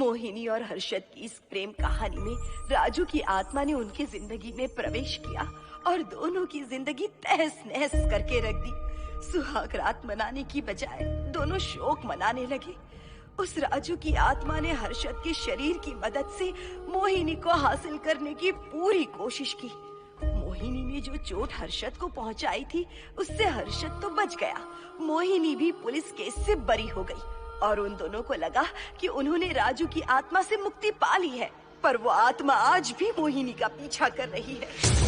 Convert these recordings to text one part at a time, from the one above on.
मोहिनी और हर्षद की इस प्रेम कहानी में राजू की आत्मा ने उनकी जिंदगी में प्रवेश किया और दोनों की जिंदगी तहस नहस करके रख दी। सुहाग रात मनाने की बजाय दोनों शोक मनाने लगे। उस राजू की आत्मा ने हर्षद के शरीर की मदद से मोहिनी को हासिल करने की पूरी कोशिश की। मोहिनी ने जो चोट हर्षद को पहुंचाई थी, उससे हर्षद तो बच गया, मोहिनी भी पुलिस केस से बरी हो गई और उन दोनों को लगा कि उन्होंने राजू की आत्मा से मुक्ति पा ली है, पर वो आत्मा आज भी मोहिनी का पीछा कर रही है।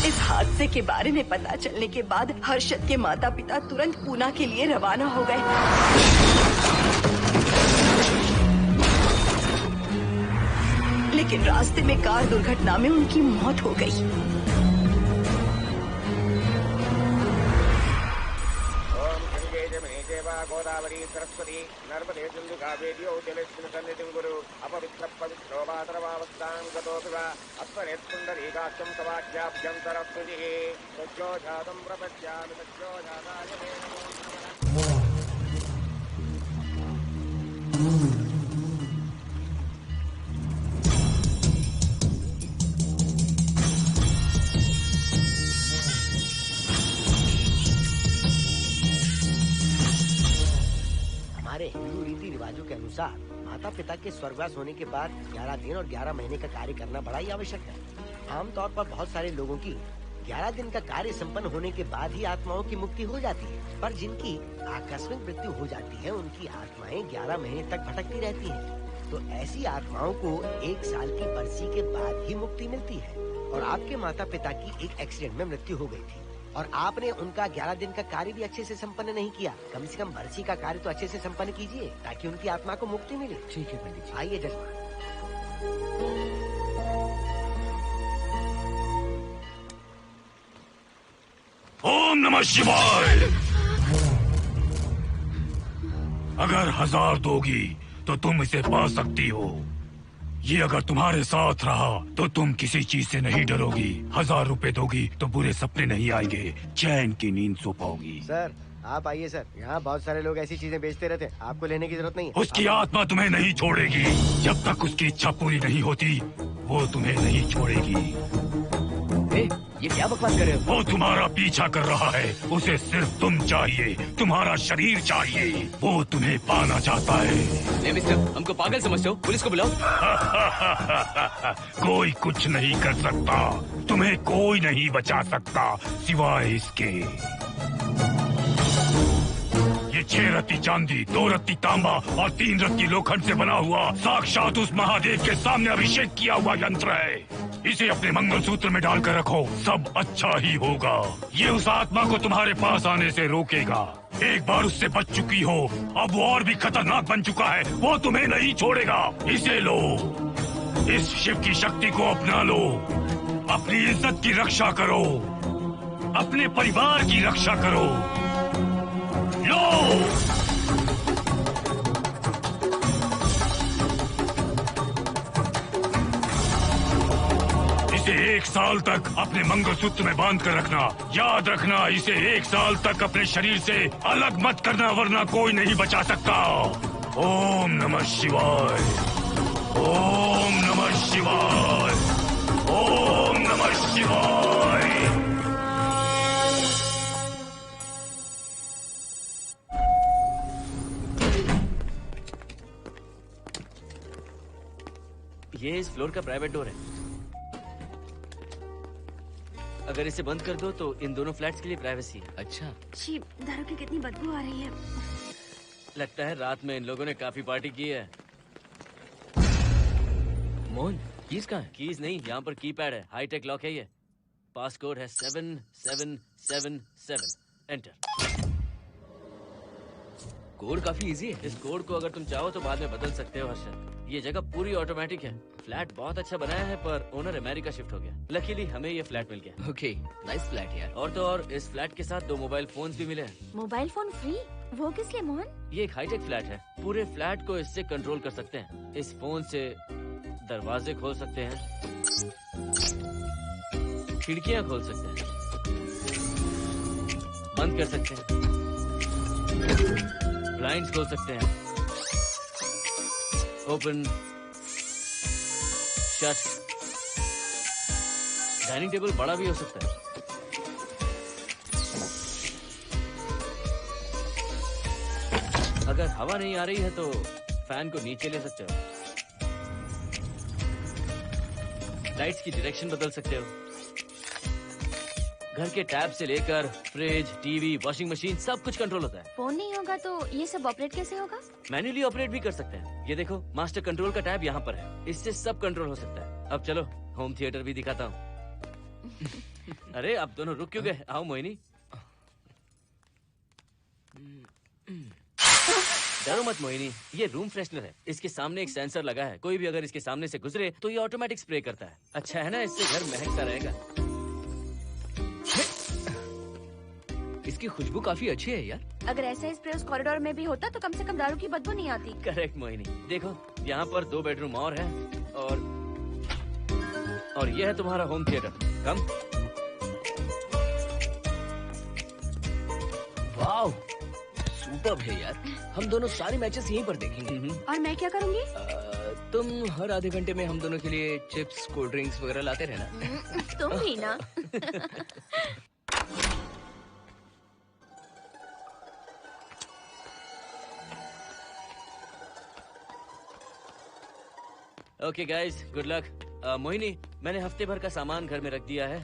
इस हादसे के बारे में पता चलने के बाद हर्षद के माता पिता तुरंत पूना के लिए रवाना हो गए। लेकिन रास्ते में कार दुर्घटना में उनकी मौत हो गई। गोदावरी सरस्वती नर्मदे सिंधु कावेर्यो जलेस्मिन् सन्निधिं कुरु अपवित्रः पवित्रो मातरवावस्थां गतोऽपि वा अस्मरेत्पुण्डरीकाक्षं तवाख्याभ्यन्तरस्तुतिः सज्जो जातं प्रपद्यामि सज्जो जाताय मे नमो नमः। हमारे हिंदू रीति रिवाजों के अनुसार माता पिता के स्वर्गवास होने के बाद 11 दिन और 11 महीने का कार्य करना बड़ा ही आवश्यक है। आमतौर पर बहुत सारे लोगों की 11 दिन का कार्य संपन्न होने के बाद ही आत्माओं की मुक्ति हो जाती है, पर जिनकी आकस्मिक मृत्यु हो जाती है उनकी आत्माएं 11 महीने तक भटकती रहती हैं। तो ऐसी आत्माओं को 1 साल की बरसी के बाद ही मुक्ति मिलती है। और आपके माता पिता की एक एक्सीडेंट में मृत्यु हो गई थी और आपने उनका 11 दिन का कार्य भी अच्छे से संपन्न नहीं किया। कम से कम बरसी का कार्य तो अच्छे से संपन्न कीजिए ताकि उनकी आत्मा को मुक्ति मिले। ठीक है पंडित जी। आइए जजमान। ओम नमः शिवाय। अगर 1000 दोगी तो तुम इसे पा सकती हो। ये अगर तुम्हारे साथ रहा तो तुम किसी चीज से नहीं डरोगी। 1000 रुपए दोगी तो बुरे सपने नहीं आएंगे, चैन की नींद सो पाओगी। सर आप आइए सर, यहाँ बहुत सारे लोग ऐसी चीजें बेचते रहते हैं, आपको लेने की जरूरत नहीं है। उसकी आत्मा तुम्हें नहीं छोड़ेगी। जब तक उसकी इच्छा पूरी नहीं होती वो तुम्हें नहीं छोड़ेगी। ये क्या बकवास कर रहे हो? वो तुम्हारा पीछा कर रहा है, उसे सिर्फ तुम चाहिए, तुम्हारा शरीर चाहिए, वो तुम्हें पाना चाहता है। मिस्टर, हमको पागल समझते हो? पुलिस को बुलाओ। कोई कुछ नहीं कर सकता, तुम्हें कोई नहीं बचा सकता सिवाय इसके। ये 6 रत्ती चांदी, 2 रत्ती तांबा और 3 रत्ती लोखंड से बना हुआ साक्षात उस महादेव के सामने अभिषेक किया हुआ यंत्र है। इसे अपने मंगलसूत्र में डालकर रखो, सब अच्छा ही होगा। ये उस आत्मा को तुम्हारे पास आने से रोकेगा। एक बार उससे बच चुकी हो, अब वो और भी खतरनाक बन चुका है, वो तुम्हें नहीं छोड़ेगा। इसे लो, इस शिव की शक्ति को अपना लो, अपनी इज्जत की रक्षा करो, अपने परिवार की रक्षा करो। लो! इसे 1 साल तक अपने मंगलसूत्र में बांध कर रखना। याद रखना, इसे 1 साल तक अपने शरीर से अलग मत करना, वरना कोई नहीं बचा सकता। ओम नमः शिवाय, ओम नमः शिवाय, ओम नमः शिवाय। ये इस फ्लोर का प्राइवेट डोर है। अगर इसे बंद कर दो तो इन दोनों फ्लैट्स के लिए प्राइवेसी है। अच्छा, छी, दारू की कितनी बदबू आ रही है। लगता है रात में इन लोगों ने काफी पार्टी की है। मोहन कीज कहाँ है? कीज नहीं, यहाँ पर कीपैड है। हाईटेक लॉक है ये। पास कोड है 7777। एंटर। कोड काफी इजी है। इस कोड को अगर तुम चाहो तो बाद में बदल सकते हो हर्षद। ये जगह पूरी ऑटोमेटिक है। फ्लैट बहुत अच्छा बनाया है, पर ओनर अमेरिका शिफ्ट हो गया। लकीली हमें ये फ्लैट मिल गया। ओके, नाइस फ्लैट यार। और तो और इस फ्लैट के साथ 2 मोबाइल फोन्स भी मिले हैं। Mobile phone free? वो किस लिए मोहन? ये एक हाईटेक फ्लैट है। पूरे फ्लैट को इससे कंट्रोल कर सकते हैं। इस फोन से दरवाजे खोल सकते हैं, खिड़कियां खोल सकते हैं, बंद कर सकते हैं, ब्लाइंड्स खोल सकते हैं, ओपन, शट। डाइनिंग टेबल बड़ा भी हो सकता है। अगर हवा नहीं आ रही है तो फैन को नीचे ले सकते हो। लाइट्स की डायरेक्शन बदल सकते हो। घर के टैब से लेकर फ्रिज, टीवी, वॉशिंग मशीन सब कुछ कंट्रोल होता है। फोन नहीं होगा तो ये सब ऑपरेट कैसे होगा? मैन्युअली ऑपरेट भी कर सकते हैं। ये देखो, मास्टर कंट्रोल का टैब यहाँ पर है। इससे सब कंट्रोल हो सकता है। अब चलो होम थिएटर भी दिखाता हूँ। अरे आप दोनों रुक क्यों गए? आओ मोहिनी। डरो मत मोहिनी, ये रूम फ्रेशनर है। इसके सामने एक सेंसर लगा है। कोई भी अगर इसके सामने से गुजरे तो ये ऑटोमेटिक स्प्रे करता है। अच्छा है ना, इससे घर महकता रहेगा। इसकी खुशबू काफी अच्छी है यार। अगर ऐसा स्प्रे उस कॉरिडोर में भी होता तो कम से कम दारू की बदबू नहीं आती। करेक्ट मोहिनी। देखो यहाँ पर 2 बेडरूम और है, और ये है तुम्हारा होम थिएटर। कम। वाव, सुपर्ब है यार। हम दोनों सारे मैचेस यहीं पर देखेंगे। और मैं क्या करूँगी? तुम हर आधे घंटे में हम दोनों के लिए चिप्स, कोल्ड ड्रिंक्स वगैरह लाते रहना। तुम भी ना। Okay guys, good luck. Mohini, मैंने हफ्ते भर का सामान घर में रख दिया है।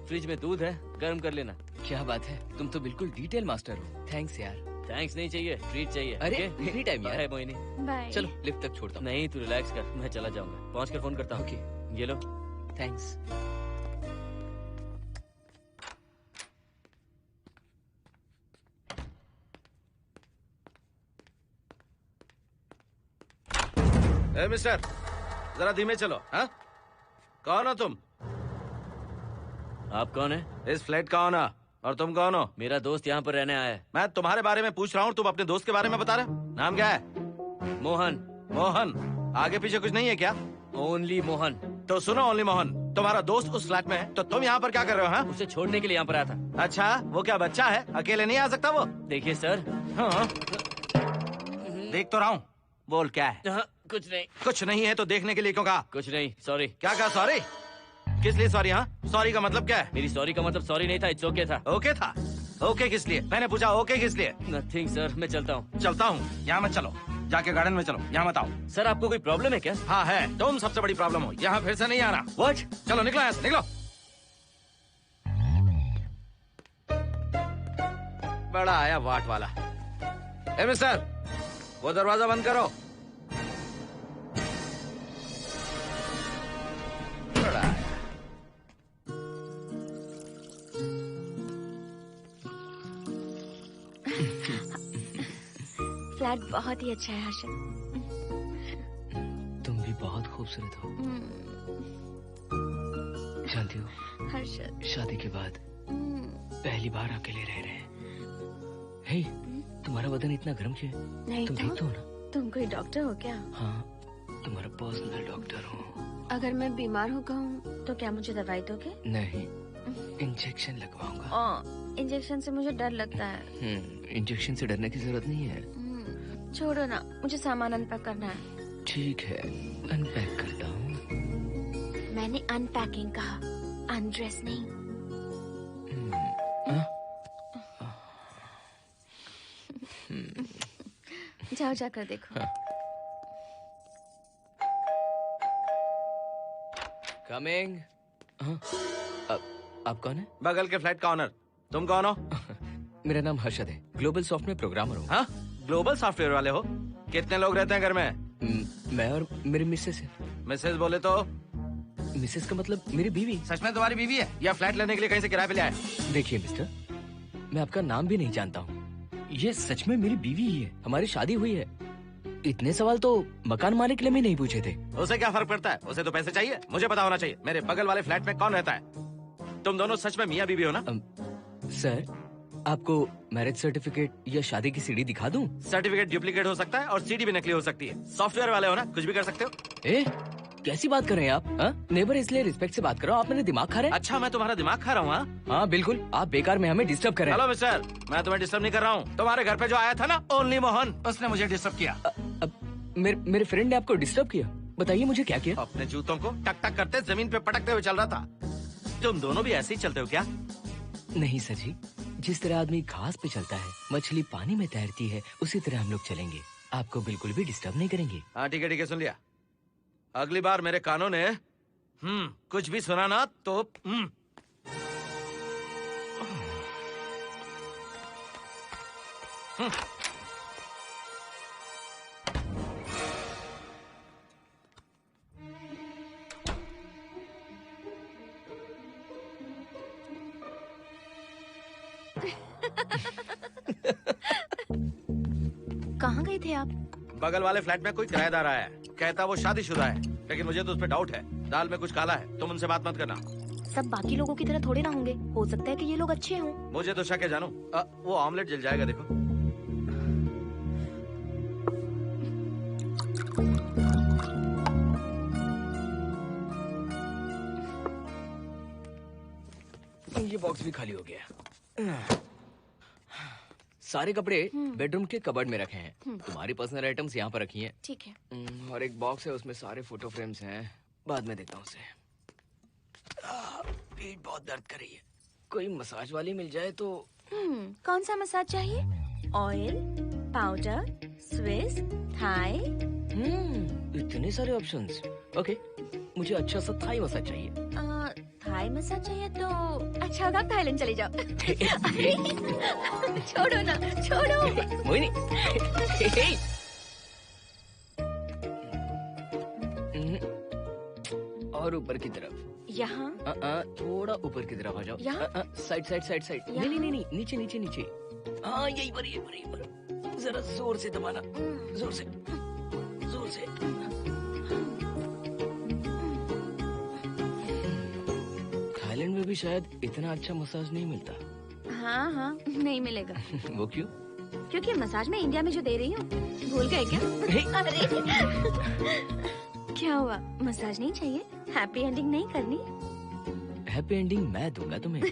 फ्रिज में दूध है, गर्म कर लेना। क्या बात है, तुम तो बिल्कुल डिटेल मास्टर हो। थैंक्स यार। थैंक्स नहीं चाहिए, ट्रीट चाहिए। अरे okay? एनी टाइम यार। बाय मोहिनी। बाय। चलो लिफ्ट तक छोड़ता हूँ। नहीं, तू रिलैक्स कर, मैं चला जाऊंगा। पहुंच कर फोन करता हूँ। ओके, ये लो। थैंक्स। ए मिस्टर, जरा धीमे चलो। हाँ, कौन हो तुम? आप कौन है? इस फ्लैट का ओनर। और तुम कौन हो? मेरा दोस्त यहाँ पर रहने आया है। मैं तुम्हारे बारे में पूछ रहा हूँ, तुम अपने दोस्त के बारे में बता रहे हो। नाम क्या है? मोहन। मोहन? आगे पीछे कुछ नहीं है क्या? ओनली मोहन। तो सुनो ओनली मोहन, तुम्हारा दोस्त उस फ्लैट में है, तो तुम यहाँ पर क्या कर रहे हो? हाँ, उसे छोड़ने के लिए यहाँ पर आया था। अच्छा, वो क्या बच्चा है? अकेले नहीं आ सकता वो? देखिए सर। हाँ, देख तो रहा हूँ। बोल क्या है? हाँ, कुछ नहीं। कुछ नहीं है तो देखने के लिए क्यों कहा? कुछ नहीं, सॉरी। क्या कहा? सॉरी? किस लिए सॉरी? हाँ, सॉरी का मतलब क्या है? मेरी सॉरी का मतलब सॉरी नहीं था, इट्स ओके था। ओके था? ओके किस लिए? मैंने पूछा ओके किस लिए? नथिंग सर, मैं चलता हूँ। चलता हूँ? यहाँ मत चलो, जाके गार्डन में चलो। यहाँ मत आओ। सर आपको कोई प्रॉब्लम है क्या? हाँ है, तुम सबसे बड़ी प्रॉब्लम हो। यहाँ फिर से नहीं आना। व्हाट? चलो निकलो यहाँ से, निकलो। बड़ा आया वाट वाला। ए मिस्टर, वो दरवाजा बंद करो। फ्लैट बहुत ही अच्छा है हर्षद। तुम भी बहुत खूबसूरत हो। जानती हो, हर्षद, शादी के बाद पहली बार अकेले रह रहे हैं। हे, तुम्हारा बदन इतना गर्म क्यों है? नहीं तुम तो? ठीक तो हो ना? तुम कोई डॉक्टर हो क्या? हाँ, तुम्हारा पर्सनल डॉक्टर हूँ। अगर मैं बीमार हो गऊँ तो क्या मुझे दवाई दोगे? नहीं, इंजेक्शन लगवाऊंगा। इंजेक्शन से मुझे डर लगता है। इंजेक्शन से डरने की जरूरत नहीं है। छोड़ो ना, मुझे सामान अनपैक करना है। ठीक है, अनपैक करता हूँ। मैंने अनपैकिंग कहा, अनड्रेस नहीं। जाओ जाकर देखो। कमिंग। आप कौन है? बगल के फ्लैट का ऑनर। तुम कौन हो? मेरा नाम हर्षद है, ग्लोबल सॉफ्टवेयर प्रोग्रामर हूँ। हाँ, ग्लोबल सॉफ्टवेयर वाले हो? कितने लोग रहते हैं घर में? मैं और मेरी मिसेस है। मिसेज बोले तो? मिसेस का मतलब मेरी बीवी। सच में तुम्हारी बीवी है या फ्लैट लेने के लिए कहीं से किराए पे ले आए? देखिए मिस्टर, मैं आपका नाम भी नहीं जानता हूँ। ये सच में मेरी बीवी ही है, हमारी शादी हुई है। इतने सवाल तो मकान मालिक ने भी नहीं पूछे थे। उसे क्या फर्क पड़ता है? उसे तो पैसे चाहिए, मुझे पता होना चाहिए। मेरे बगल वाले फ्लैट में कौन रहता है? तुम दोनों सच में मियाँ बीवी हो ना? सर, आपको मैरिज सर्टिफिकेट या शादी की सीडी दिखा दूं? सर्टिफिकेट डुप्लीकेट हो सकता है और सीडी भी नकली हो सकती है। सॉफ्टवेयर वाले हो ना, कुछ भी कर सकते हो। ए, कैसी बात कर रहे हैं आप? नेबर, इसलिए रिस्पेक्ट से बात करो। आप मेरे दिमाग खा रहे हैं? अच्छा, मैं तुम्हारा दिमाग खा रहा हूँ? हाँ बिल्कुल, आप बेकार में हमें डिस्टर्ब कर रहे हैं। हेलो मिस्टर, मैं तुम्हें डिस्टर्ब नहीं कर रहा हूँ। तुम्हारे घर पे जो आया था ना, ओनली मोहन, उसने मुझे डिस्टर्ब किया। मेरे फ्रेंड ने आपको डिस्टर्ब किया? बताइए मुझे क्या किया? अपने जूतों को टक टक करते जमीन पे पटकते हुए चल रहा था। तुम दोनों भी ऐसे ही चलते हो क्या? नहीं सर जी, जिस तरह आदमी घास पे चलता है, मछली पानी में तैरती है, उसी तरह हम लोग चलेंगे। आपको बिल्कुल भी डिस्टर्ब नहीं करेंगे। हाँ ठीक है, सुन लिया। अगली बार मेरे कानों ने कुछ भी सुना ना तो कहाँ गए थे आप? बगल वाले फ्लैट में कोई किराएदार आया है, कहता वो शादीशुदा है, लेकिन मुझे तो उस पर डाउट है। दाल में कुछ काला है, तुम उनसे बात मत करना। सब बाकी लोगों की तरह थोड़े ना होंगे, हो सकता है कि ये लोग अच्छे हों। मुझे तो शक है जानू। वो ऑमलेट जल जाएगा, देखो। ये बॉक्स भी खाली हो गया। सारे कपड़े बेडरूम के कबर्ड में रखे हैं। तुम्हारी पर्सनल आइटम्स यहाँ पर रखी हैं। ठीक है। और एक बॉक्स है, उसमें सारे फोटो फ्रेम्स हैं। बाद में देखता हूँ उसे। पीठ बहुत दर्द कर रही है, कोई मसाज वाली मिल जाए तो। कौन सा मसाज चाहिए? Oil, powder, Swiss, Thai? इतने सारे ऑप्शंस। ओके, मुझे अच्छा सा थाई मसाज चाहिए। थाई मसाज चाहिए तो अच्छा होगा थाईलैंड चले जाओ। छोड़ो ना, छोड़ो। मोहिनी। और ऊपर की तरफ। यहाँ? थोड़ा ऊपर की तरफ आ जाओ। यहाँ? Side side side side. नहीं नहीं नहीं, नीचे नीचे नीचे। हाँ यही पर, यही पर, यही पर। जरा जोर से दबाना, जोर से, जोर से। थाईलैंड में भी शायद इतना अच्छा मसाज नहीं मिलता। हाँ हाँ, नहीं मिलेगा। वो क्यों? क्योंकि मसाज में इंडिया में जो दे रही हूँ, भूल गए क्या? अरे क्या हुआ, मसाज नहीं चाहिए? हैप्पी एंडिंग नहीं करनी? हैप्पी एंडिंग मैं दूंगा तुम्हें।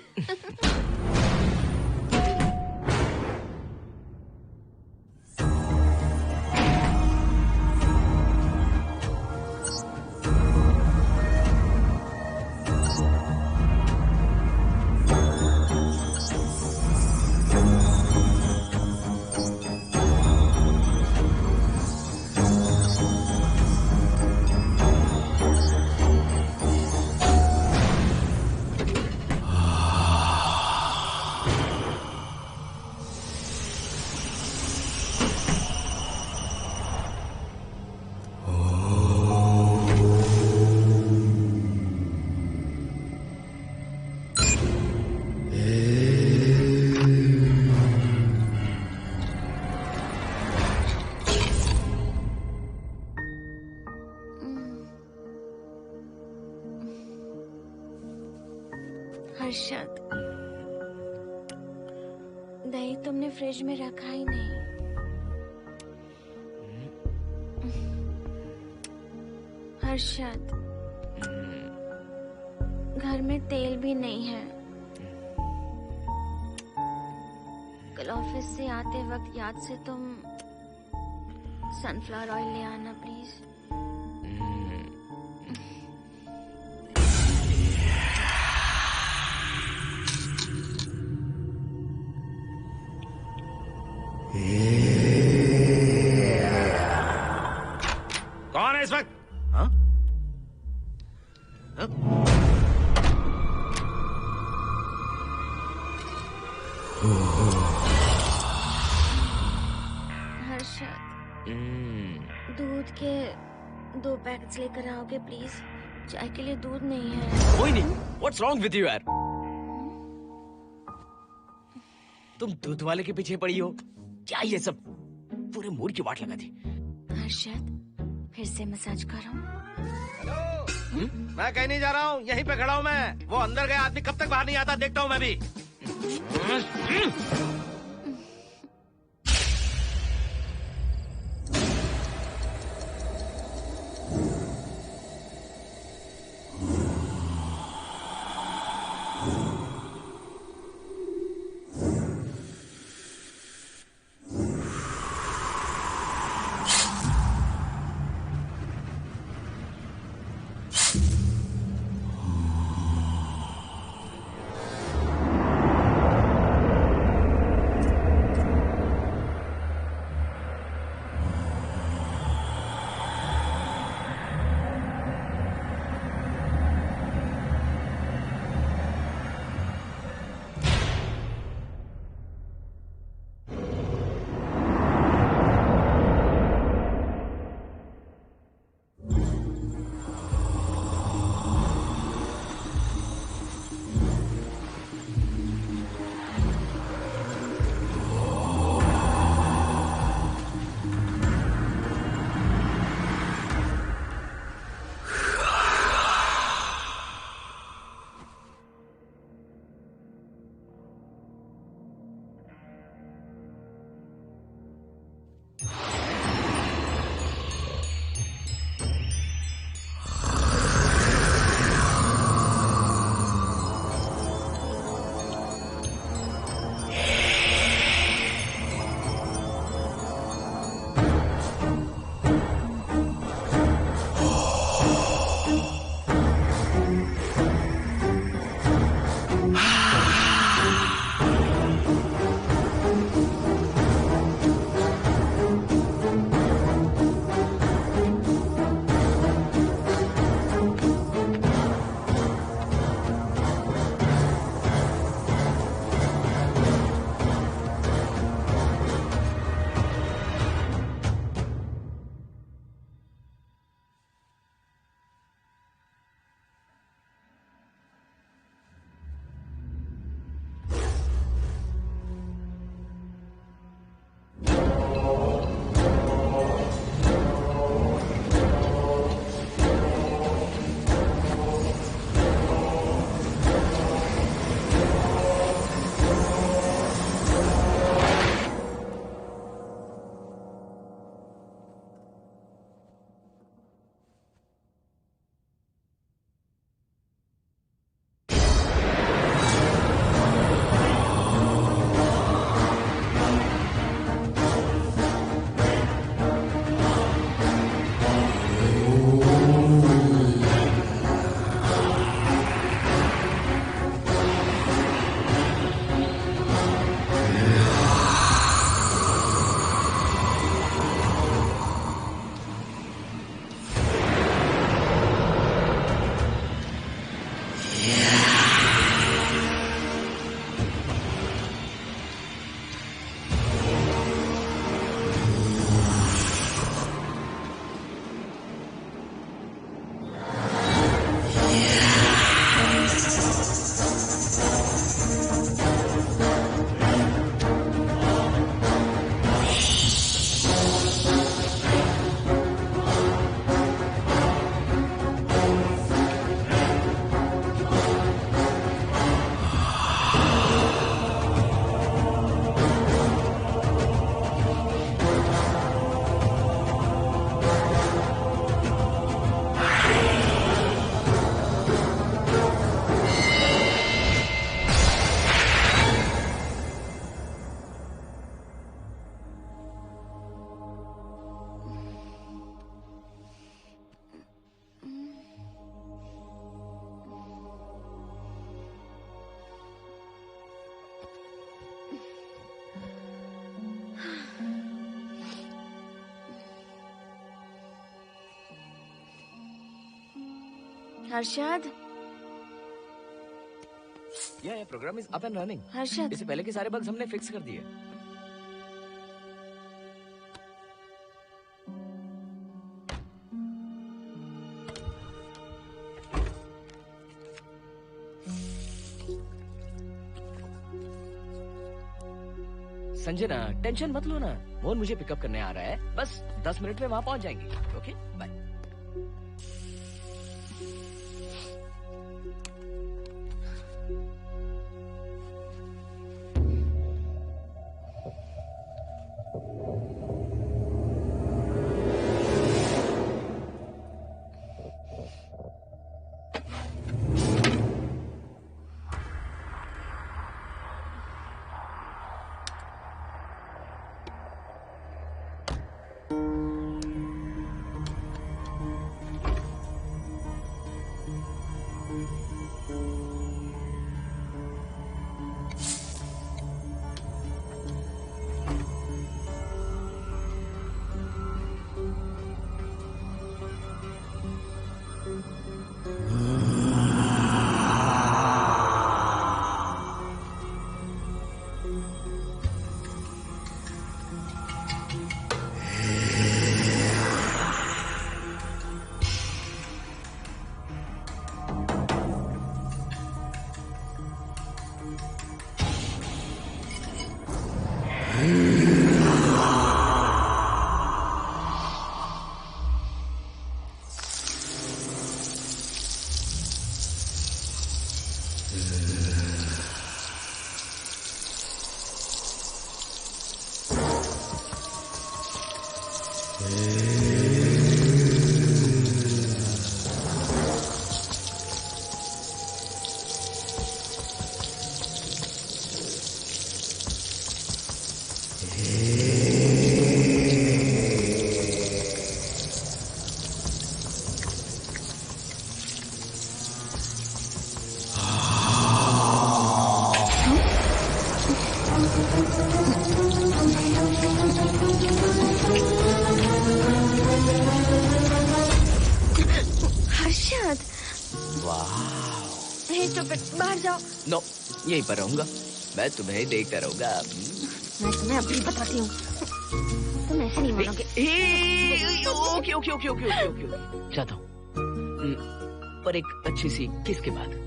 हर्षद, दही तुमने फ्रिज में रखा ही नहीं। हर्षद, घर में तेल भी नहीं है। कल ऑफिस से आते वक्त याद से तुम सनफ्लावर ऑयल ले आना प्लीज। कौन है इस वक्त? हाँ? हाँ? हर्षद, दूध के 2 पैकेट्स लेकर आओगे प्लीज? चाय के लिए दूध नहीं है। कोई नहीं। व्हाट्स रॉन्ग विद यू यार? तुम दूध वाले के पीछे पड़ी हो क्या? ये सब पूरे मूड की वाट लगा दी। हर्षद, फिर से मसाज करो। मैं कहीं नहीं जा रहा हूँ, यहीं पे खड़ा हूँ मैं। वो अंदर गया आदमी कब तक बाहर नहीं आता देखता हूँ मैं भी। हर्षद, ये programme is up and running. Harshad, इससे पहले के सारे बग्स हमने फिक्स कर दिए। संजना, टेंशन मत लो ना। मोहन मुझे पिकअप करने आ रहा है, बस 10 मिनट में वहां पहुंच जाएंगे। Okay, bye. नो, यहीं पर रहूंगा। मैं तुम्हें देखता रहूंगा। मैं तुम्हें अभी बताती हूँ, तुम ऐसे नहीं मानोगे। Okay okay okay okay okay okay, चाहता हूँ, पर एक अच्छी सी किस के बाद।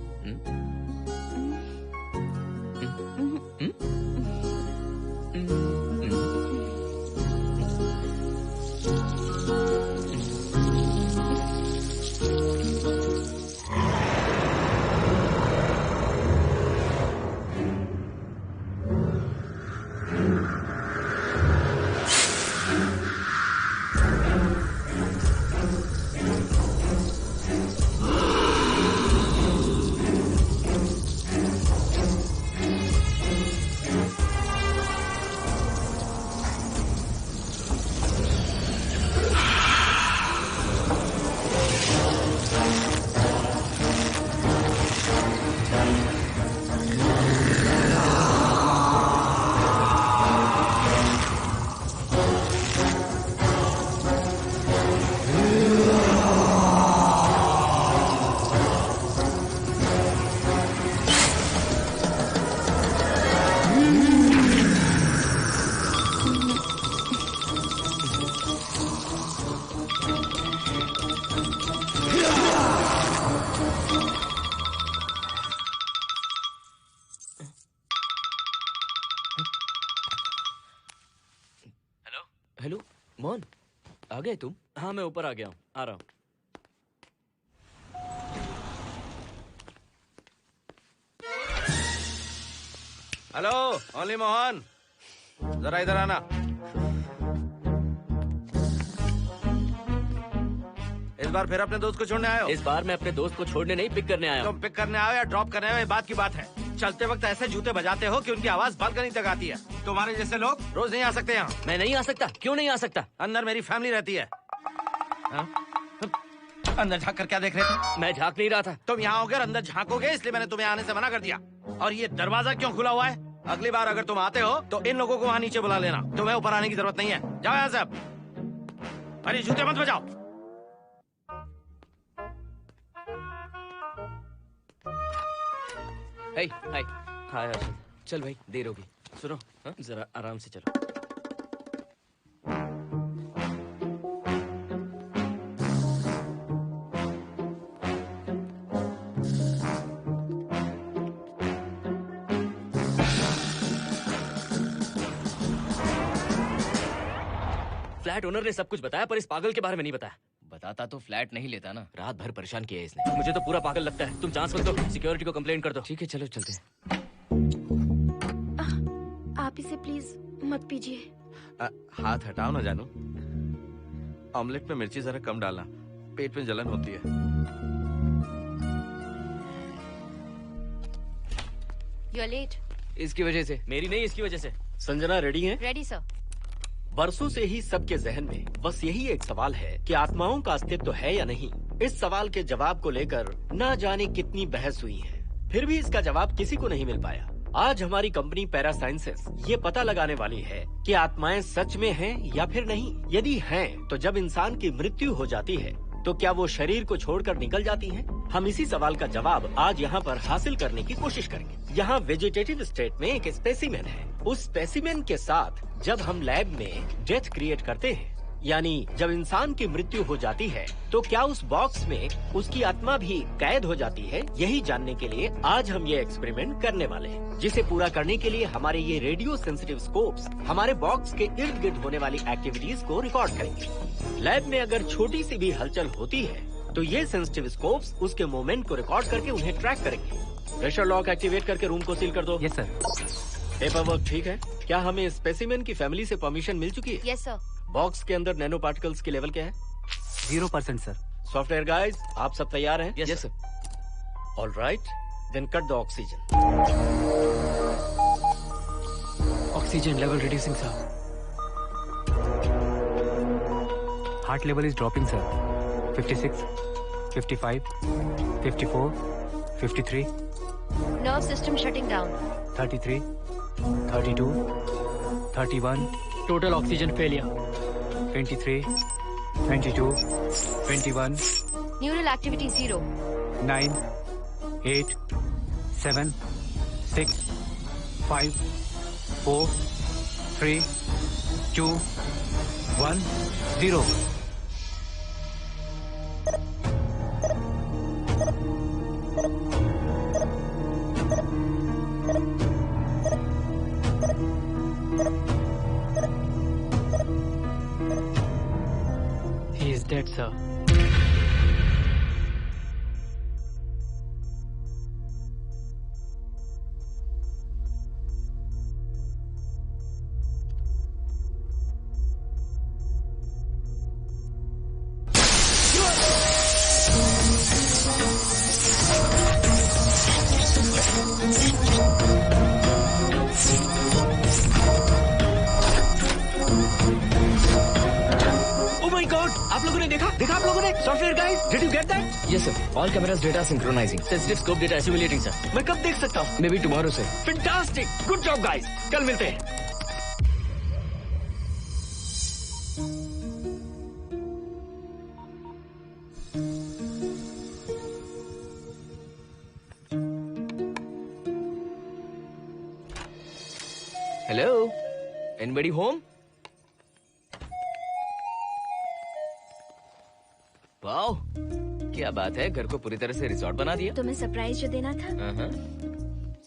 हेलो मोहन, आ गए तुम? हाँ, मैं ऊपर आ गया हूँ, आ रहा हूँ। हेलो, ओनली मोहन, जरा इधर आना। इस बार फिर अपने दोस्त को छोड़ने आए हो? इस बार मैं अपने दोस्त को छोड़ने नहीं, पिक करने आया हूँ। तुम पिक करने आए हो या ड्रॉप करने आए हो, ये बात की बात है। चलते वक्त ऐसे जूते बजाते हो कि उनकी आवाज बालकनी तक आती है। तुम्हारे जैसे लोग रोज नहीं आ सकते यहाँ। मैं नहीं आ सकता। क्यों नहीं आ सकता? अंदर मेरी फैमिली रहती है। अंदर झाँक कर क्या देख रहे थे? मैं झाँक नहीं रहा था। तुम यहाँ होकर अंदर झाँकोगे, इसलिए मैंने तुम्हें आने से मना कर दिया। और ये दरवाजा क्यों खुला हुआ है? अगली बार अगर तुम आते हो तो इन लोगों को वहाँ नीचे बुला लेना। तुम्हें ऊपर आने की जरूरत नहीं है। जाओ यहाँ से अब। अरे जूते मत बजाओ। हाय हाय। हाय हर्षद। चल भाई, देर होगी। सुनो, हाँ? जरा आराम से चलो। फ्लैट ओनर ने सब कुछ बताया पर इस पागल के बारे में नहीं बताया। बताता तो फ्लैट नहीं लेता ना। रात भर परेशान किया है इसने। मुझे तो पूरा पागल लगता है। तुम चांस मत दो, सिक्योरिटी को कंप्लेंट कर दो। ठीक है, चलो चलते हैं। आप इसे प्लीज मत पीजिए। हाथ हटाओ ना जानू। ऑमलेट में मिर्ची जरा कम डालना, पेट में जलन होती है। You are late. इसकी वजह से। मेरी नहीं, इसकी वजह से। संजना रेडी है? Ready sir. बरसों से ही सबके जहन में बस यही एक सवाल है कि आत्माओं का अस्तित्व है या नहीं। इस सवाल के जवाब को लेकर ना जाने कितनी बहस हुई है, फिर भी इसका जवाब किसी को नहीं मिल पाया। आज हमारी कंपनी पैरा साइंसेस ये पता लगाने वाली है कि आत्माएं सच में हैं या फिर नहीं। यदि हैं, तो जब इंसान की मृत्यु हो जाती है तो क्या वो शरीर को छोड़कर निकल जाती हैं? हम इसी सवाल का जवाब आज यहाँ पर हासिल करने की कोशिश करेंगे। यहाँ वेजिटेटिव स्टेट में एक स्पेसिमेन है। उस स्पेसिमेन के साथ जब हम लैब में डेथ क्रिएट करते हैं, यानी जब इंसान की मृत्यु हो जाती है, तो क्या उस बॉक्स में उसकी आत्मा भी कैद हो जाती है? यही जानने के लिए आज हम ये एक्सपेरिमेंट करने वाले हैं, जिसे पूरा करने के लिए हमारे ये रेडियो सेंसिटिव स्कोप्स हमारे बॉक्स के इर्द गिर्द होने वाली एक्टिविटीज को रिकॉर्ड करेंगे। लैब में अगर छोटी सी भी हलचल होती है तो ये सेंसिटिव स्कोप्स उसके मूवमेंट को रिकॉर्ड करके उन्हें ट्रैक करेंगे। प्रेशर लॉक एक्टिवेट करके रूम को सील कर दो। Yes sir. पेपर वर्क ठीक है? क्या हमें स्पेसिमेन की फैमिली से परमिशन मिल चुकी है? Yes sir. बॉक्स के अंदर नैनो पार्टिकल्स की लेवल क्या है? 0% सर। सॉफ्टवेयर गाइस, आप सब तैयार हैं? Yes sir. All right, then cut the oxygen. Oxygen level reducing sir. Heart level is dropping sir. 56, 55, 54, 53, nerve system shutting down. 33, 32, 31, total oxygen failure. 23, 22, 21, neural activity 0। 9, 8, 7, 6, 5, 4, 3, 2, 1, 0। He is dead, sir. देखा आप लोगों ने? Software guys, did you get that? Yes sir, all cameras data synchronising, sensitive scope data assimilating sir. मैं कब देख सकता हूँ? May be tomorrow से। फैंटास्टिक, गुड जॉब गाइस, कल मिलते हैं। Hello, anybody home? वाओ, क्या बात है, घर को पूरी तरह से रिसॉर्ट बना दिया। तुम्हें सरप्राइज जो देना था।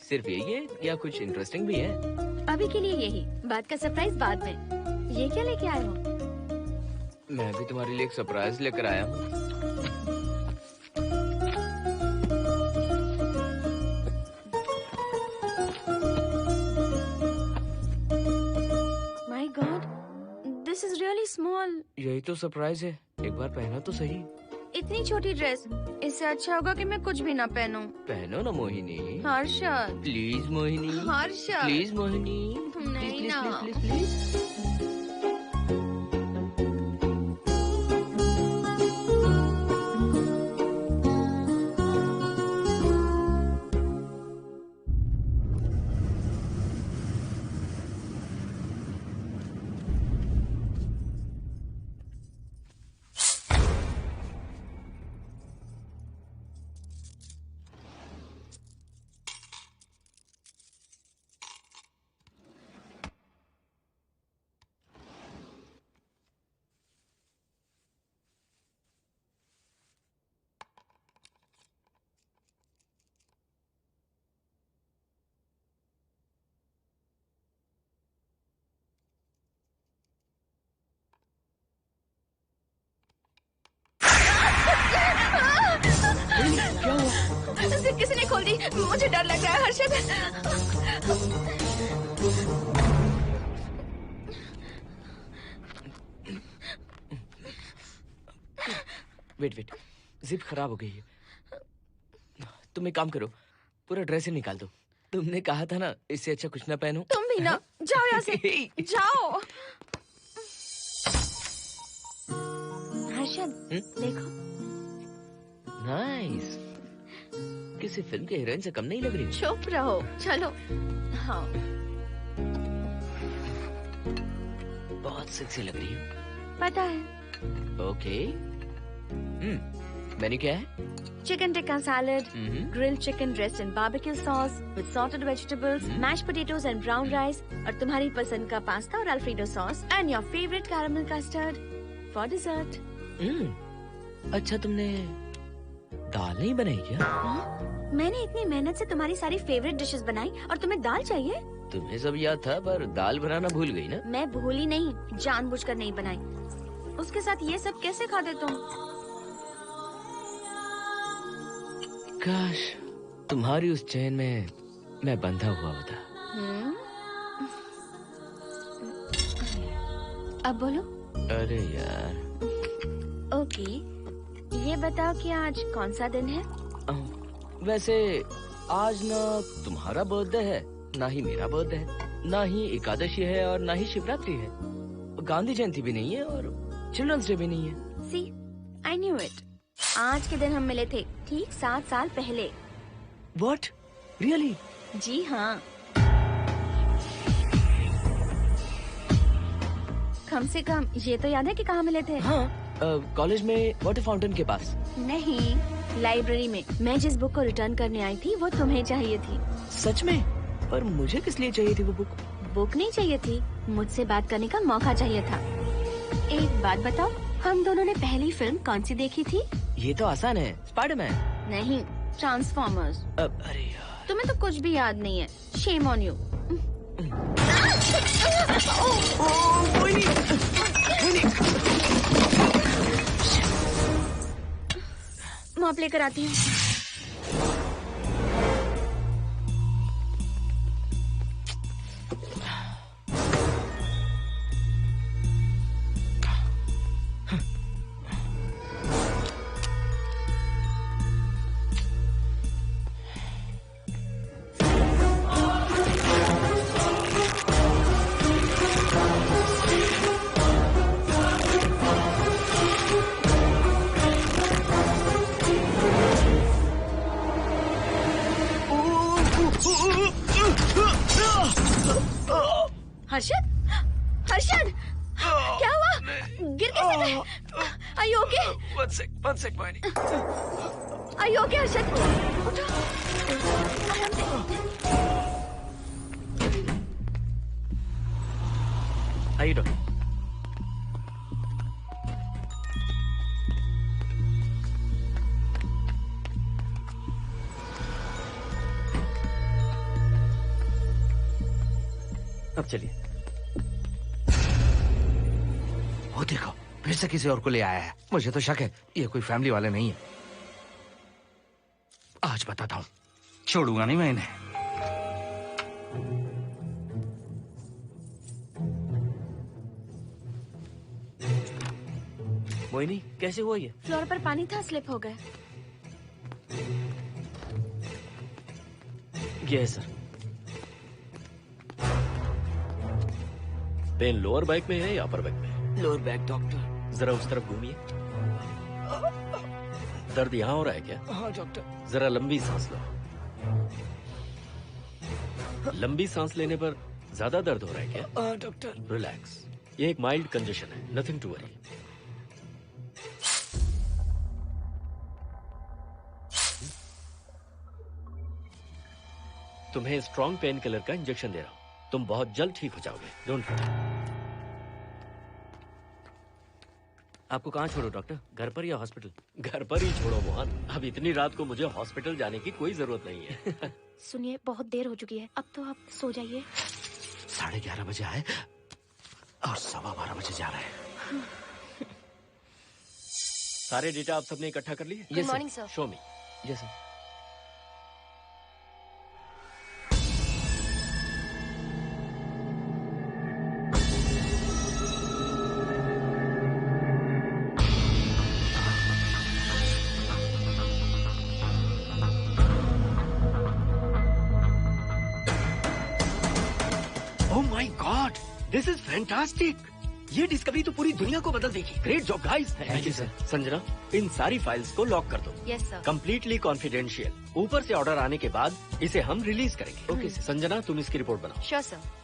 सिर्फ यही है या कुछ इंटरेस्टिंग भी है? अभी के लिए यही, बाद का सरप्राइज बाद में। ये क्या लेके आए हो? मैं भी तुम्हारे लिए एक सरप्राइज लेकर आया हूँ। My god, this is really small. यही तो सरप्राइज है, एक बार पहना तो सही। इतनी छोटी ड्रेस, इससे अच्छा होगा कि मैं कुछ भी ना पहनूं। पहनो ना मोहिनी। हर्षद, प्लीज मोहिनी। हर्षद, प्लीज मोहिनी। नहीं ना। Please please. क्या हुआ? जिप किसी ने खोल दी, मुझे डर लग रहा है हर्षद। वेट, जिप खराब हो गई है। तुम एक काम करो, पूरा ड्रेस ही निकाल दो। तुमने कहा था ना इससे अच्छा कुछ ना पहनो। तुम भी ना, जाओ यहाँ से, जाओ। हर्षद, देखो। नाइस। किसी फिल्म के हीरोइन से कम नहीं लग रही। चुप रहो, चलो। हाँ, बहुत सेक्सी लग रही है। पता है। ओके। मेन्यू क्या है? Chicken tikka salad, grilled chicken dressed in barbecue sauce with salted vegetables, mashed potatoes and brown rice, और तुम्हारी पसंद का पास्ता और alfredo sauce, and your favorite caramel custard for dessert. अच्छा, तुमने दाल नहीं बनाई क्या? मैंने इतनी मेहनत से तुम्हारी सारी फेवरेट डिशेस बनाई और तुम्हें दाल चाहिए? तुम्हें सब याद था, पर दाल बनाना भूल गई ना? मैं भूली नहीं, जानबूझकर नहीं बनाई। उसके साथ ये सब कैसे खाते तुम? काश तुम्हारी उस चैन में मैं बंधा हुआ होता। अब बोलो। अरे यार। ओके, ये बताओ कि आज कौन सा दिन है? वैसे आज ना तुम्हारा बर्थडे है, ना ही मेरा बर्थडे है, ना ही एकादशी है और ना ही शिवरात्रि है, गांधी जयंती भी नहीं है और चिल्ड्रंस डे भी नहीं है। सी, आई न्यू इट। आज के दिन हम मिले थे ठीक 7 साल पहले। What? Really? जी हाँ। कम से कम ये तो याद है कि कहाँ मिले थे? हाँ, कॉलेज में वाटर फाउंटेन के पास। नहीं, लाइब्रेरी में। मैं जिस बुक को रिटर्न करने आई थी वो तुम्हें चाहिए थी। सच में? पर मुझे किस लिए चाहिए थी वो बुक? बुक नहीं चाहिए थी, मुझसे बात करने का मौका चाहिए था। एक बात बताओ, हम दोनों ने पहली फिल्म कौन सी देखी थी? ये तो आसान है, स्पाइडरमैन। नहीं, ट्रांसफॉर्मर्स। अरे यार, तुम्हें तो कुछ भी याद नहीं है। Shame on you. मॉप लेकर आती हूँ। हर्षद, हर्षद, क्या हुआ? गिर कैसे गए? Are you okay? One sec, Moini. Are you okay, Harshad? उठो, आराम से। आइए डॉक्टर। अब चलिए। वो देखो, फिर से किसी और को ले आया है। मुझे तो शक है ये कोई फैमिली वाले नहीं है। आज बताता हूँ, छोड़ूंगा नहीं मैं इन्हें। मोहिनी, कैसे हुआ ये? फ्लोर पर पानी था, स्लिप हो गए। ये है सर। पेन लोअर बैक में है या अपर बैक में? Lower back doctor. जरा उस तरफ घूमिए। दर्द यहाँ हो रहा है क्या? हाँ डॉक्टर। जरा लंबी सांस लो। लंबी सांस लेने पर ज्यादा दर्द हो रहा है क्या? हाँ डॉक्टर। रिलैक्स, ये एक माइल्ड कंजेशन है, नथिंग टू वरी। तुम्हें स्ट्रॉन्ग पेन किलर का इंजेक्शन दे रहा हूं, तुम बहुत जल्द ठीक हो जाओगे। Don't worry. आपको कहाँ छोड़ो डॉक्टर, घर पर या हॉस्पिटल? घर पर ही छोड़ो मोहन, अब इतनी रात को मुझे हॉस्पिटल जाने की कोई जरूरत नहीं है। सुनिए, बहुत देर हो चुकी है, अब तो आप सो जाइए। 11:30 बजे आए और 12:15 बजे जा रहे हैं। सारे डेटा आप सबने इकट्ठा कर लिए? Good morning, sir. Show me. जैसा oh my god, this is fantastic. ये डिस्कवरी तो पूरी दुनिया को बदल देगी। Great job guys. Thank you sir. Sanjana, इन सारी फाइल्स को लॉक कर दो। Yes sir. Completely confidential. ऊपर से ऑर्डर आने के बाद इसे हम रिलीज करेंगे। Okay sir. संजना, तुम इसकी रिपोर्ट बनाओ। Sure sir.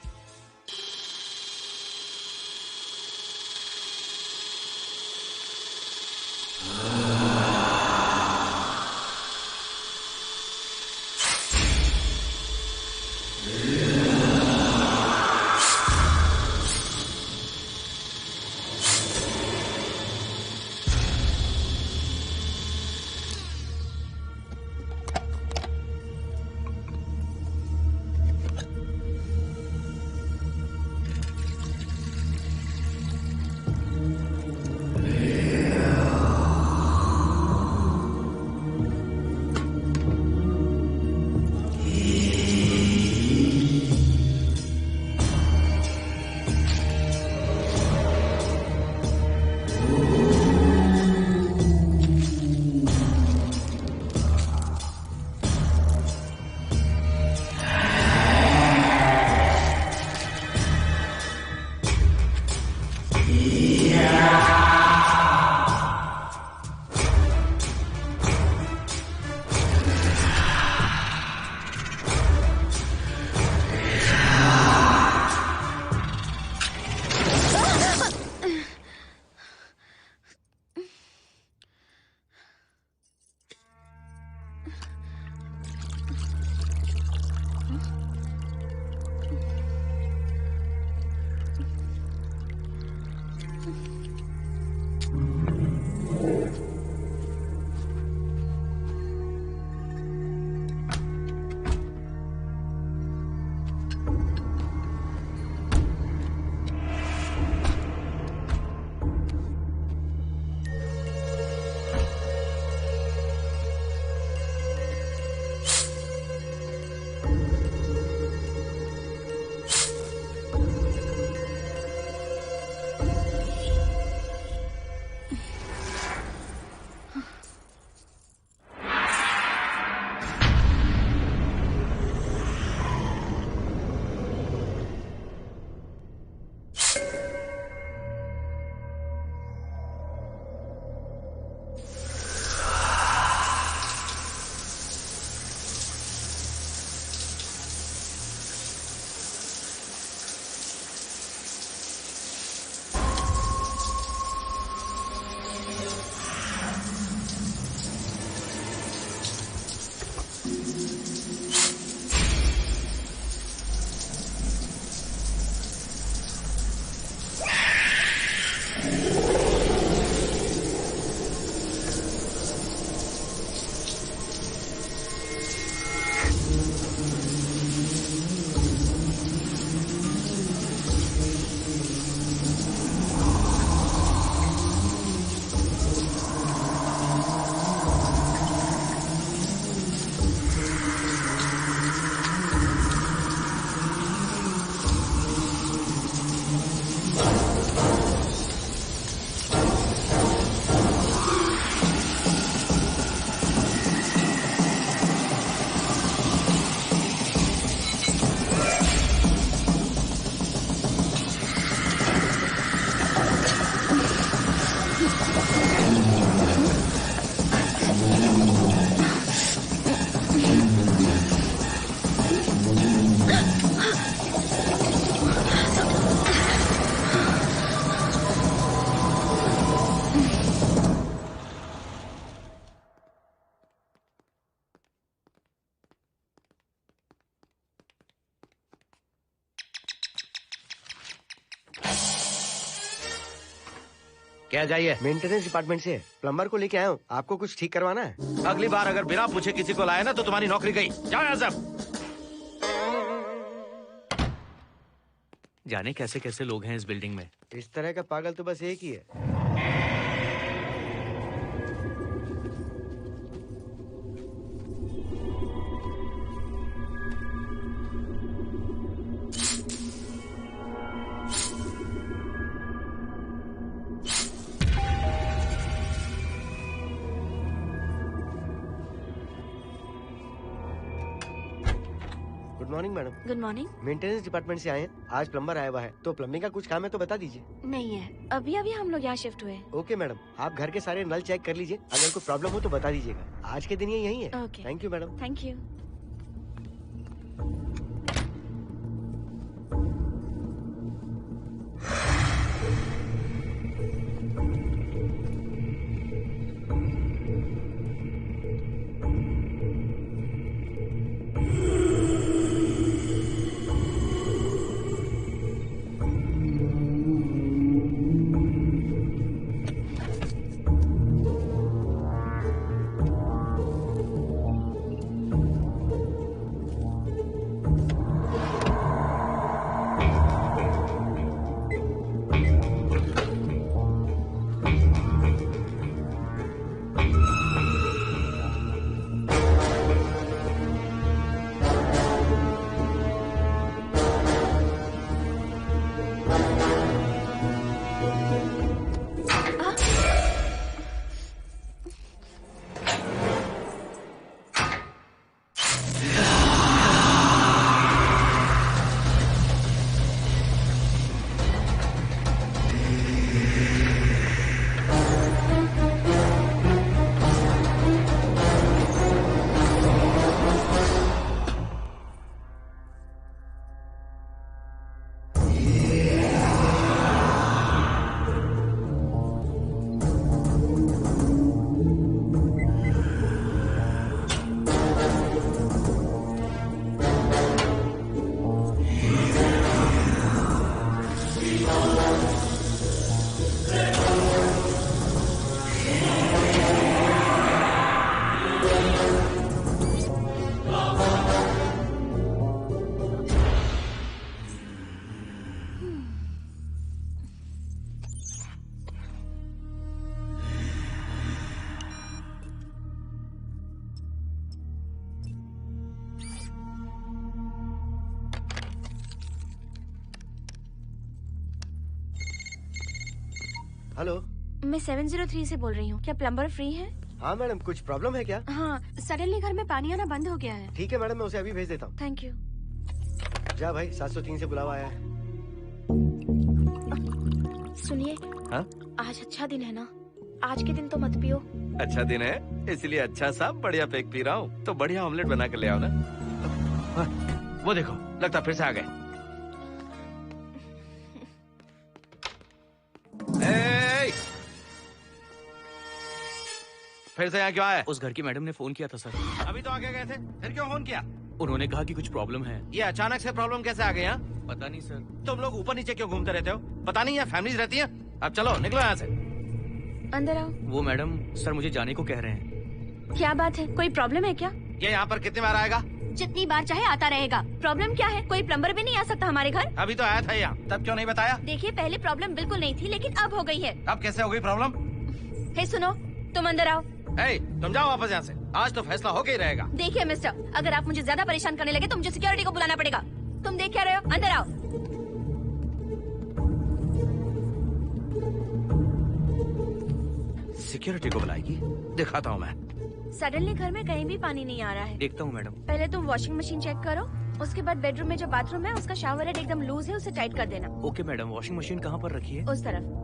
क्या चाहिए? मेंटेनेंस डिपार्टमेंट से प्लम्बर को लेके आया हूँ। आपको कुछ ठीक करवाना है? अगली बार अगर बिना पूछे किसी को लाए ना तो तुम्हारी नौकरी गई। जाओ यहाँ सब। जाने कैसे कैसे लोग हैं इस बिल्डिंग में। इस तरह का पागल तो बस एक ही है। Morning madam. Good morning. Maintenance department से आए हैं। आज प्लम्बर आया हुआ है, तो प्लम्बिंग का कुछ काम है तो बता दीजिए। नहीं है, अभी अभी हम लोग यहाँ शिफ्ट हुए। ओके मैडम, आप घर के सारे नल चेक कर लीजिए, अगर कोई प्रॉब्लम हो तो बता दीजिएगा। आज के दिन ये यही है। Okay. Thank you madam. Thank you. Hello, मैं 703 से बोल रही हूँ। क्या प्लम्बर फ्री है? हाँ मैडम, कुछ प्रॉब्लम है क्या? हाँ, सडनली घर में पानी आना बंद हो गया है। ठीक है मैडम, मैं उसे अभी भेज देता हूँ। Thank you. जा भाई, 703 से बुलावा आया है। सुनिए, हाँ? आज अच्छा दिन है ना? आज के दिन तो मत पियो। अच्छा दिन है, इसलिए अच्छा सा बढ़िया पेक पी रहा हूँ। तो बढ़िया ऑमलेट बना कर ले आओ ना। वो देखो, लगता फिर से आ गए। फिर से यहाँ क्यों आए? उस घर की मैडम ने फोन किया था सर। अभी तो आगे गए थे, फिर क्यों फोन किया? उन्होंने कहा कि कुछ प्रॉब्लम है। ये अचानक से प्रॉब्लम कैसे आ गई यहाँ? पता नहीं सर। तुम लोग ऊपर नीचे क्यों घूमते रहते हो? पता नहीं यहाँ फैमिलीज रहती हैं? अब चलो निकलो यहाँ से। अंदर आओ। वो मैडम सर मुझे जाने को कह रहे हैं। क्या बात है, कोई प्रॉब्लम है क्या? ये यहाँ पर कितनी बार आएगा? जितनी बार चाहे आता रहेगा। प्रॉब्लम क्या है? कोई प्लम्बर भी नहीं आ सकता हमारे घर? अभी तो आया था यहाँ, तब क्यों नहीं बताया? देखिए, पहले प्रॉब्लम बिल्कुल नहीं थी, लेकिन अब हो गई है। अब कैसे हो गई प्रॉब्लम? हे सुनो, तुम अंदर आओ। तुम जाओ वापस यहाँ से। आज तो फैसला होके ही रहेगा। देखिए मिस्टर, अगर आप मुझे ज्यादा परेशान करने लगे तो मुझे सिक्योरिटी को बुलाना पड़ेगा। तुम देख क्या रहे हो? अंदर आओ। सिक्योरिटी को बुलाएगी? दिखाता हूँ मैं। सडनली घर में कहीं भी पानी नहीं आ रहा है। देखता हूँ मैडम। पहले तुम वॉशिंग मशीन चेक करो, उसके बाद बेडरूम में जो बाथरूम है उसका शावर हेड एकदम लूज है, उसे टाइट कर देना। Okay madam. वॉशिंग मशीन कहाँ पर रखी है? उस तरफ।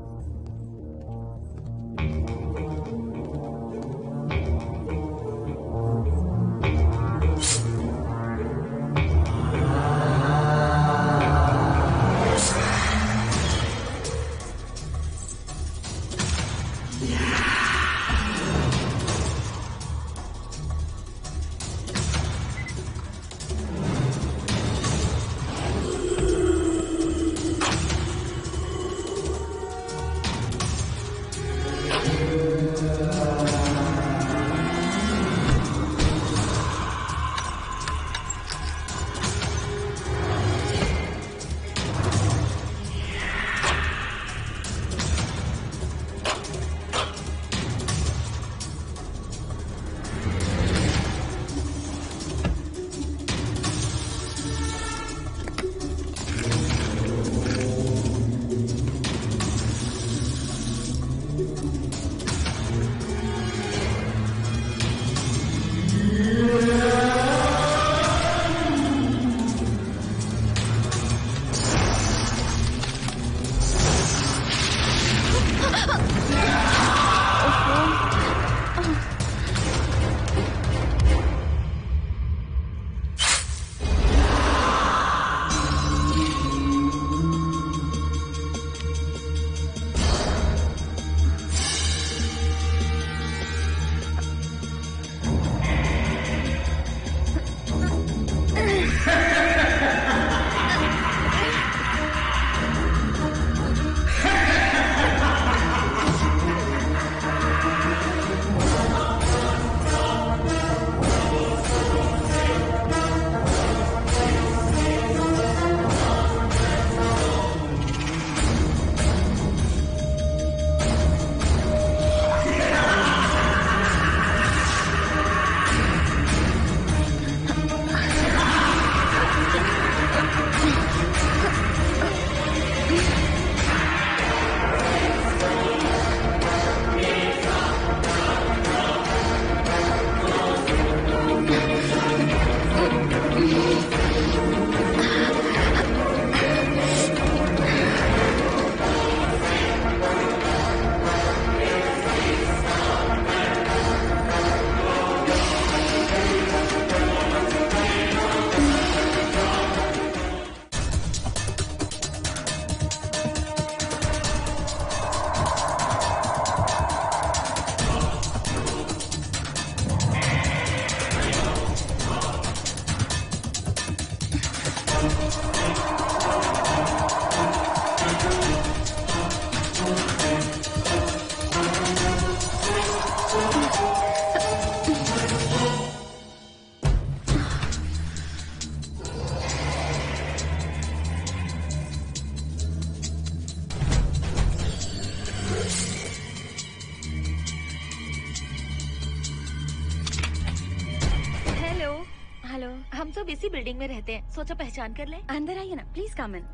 हेलो, हम सब इसी बिल्डिंग में रहते हैं, सोचा पहचान कर लें। अंदर आइए ना, प्लीज कम इन।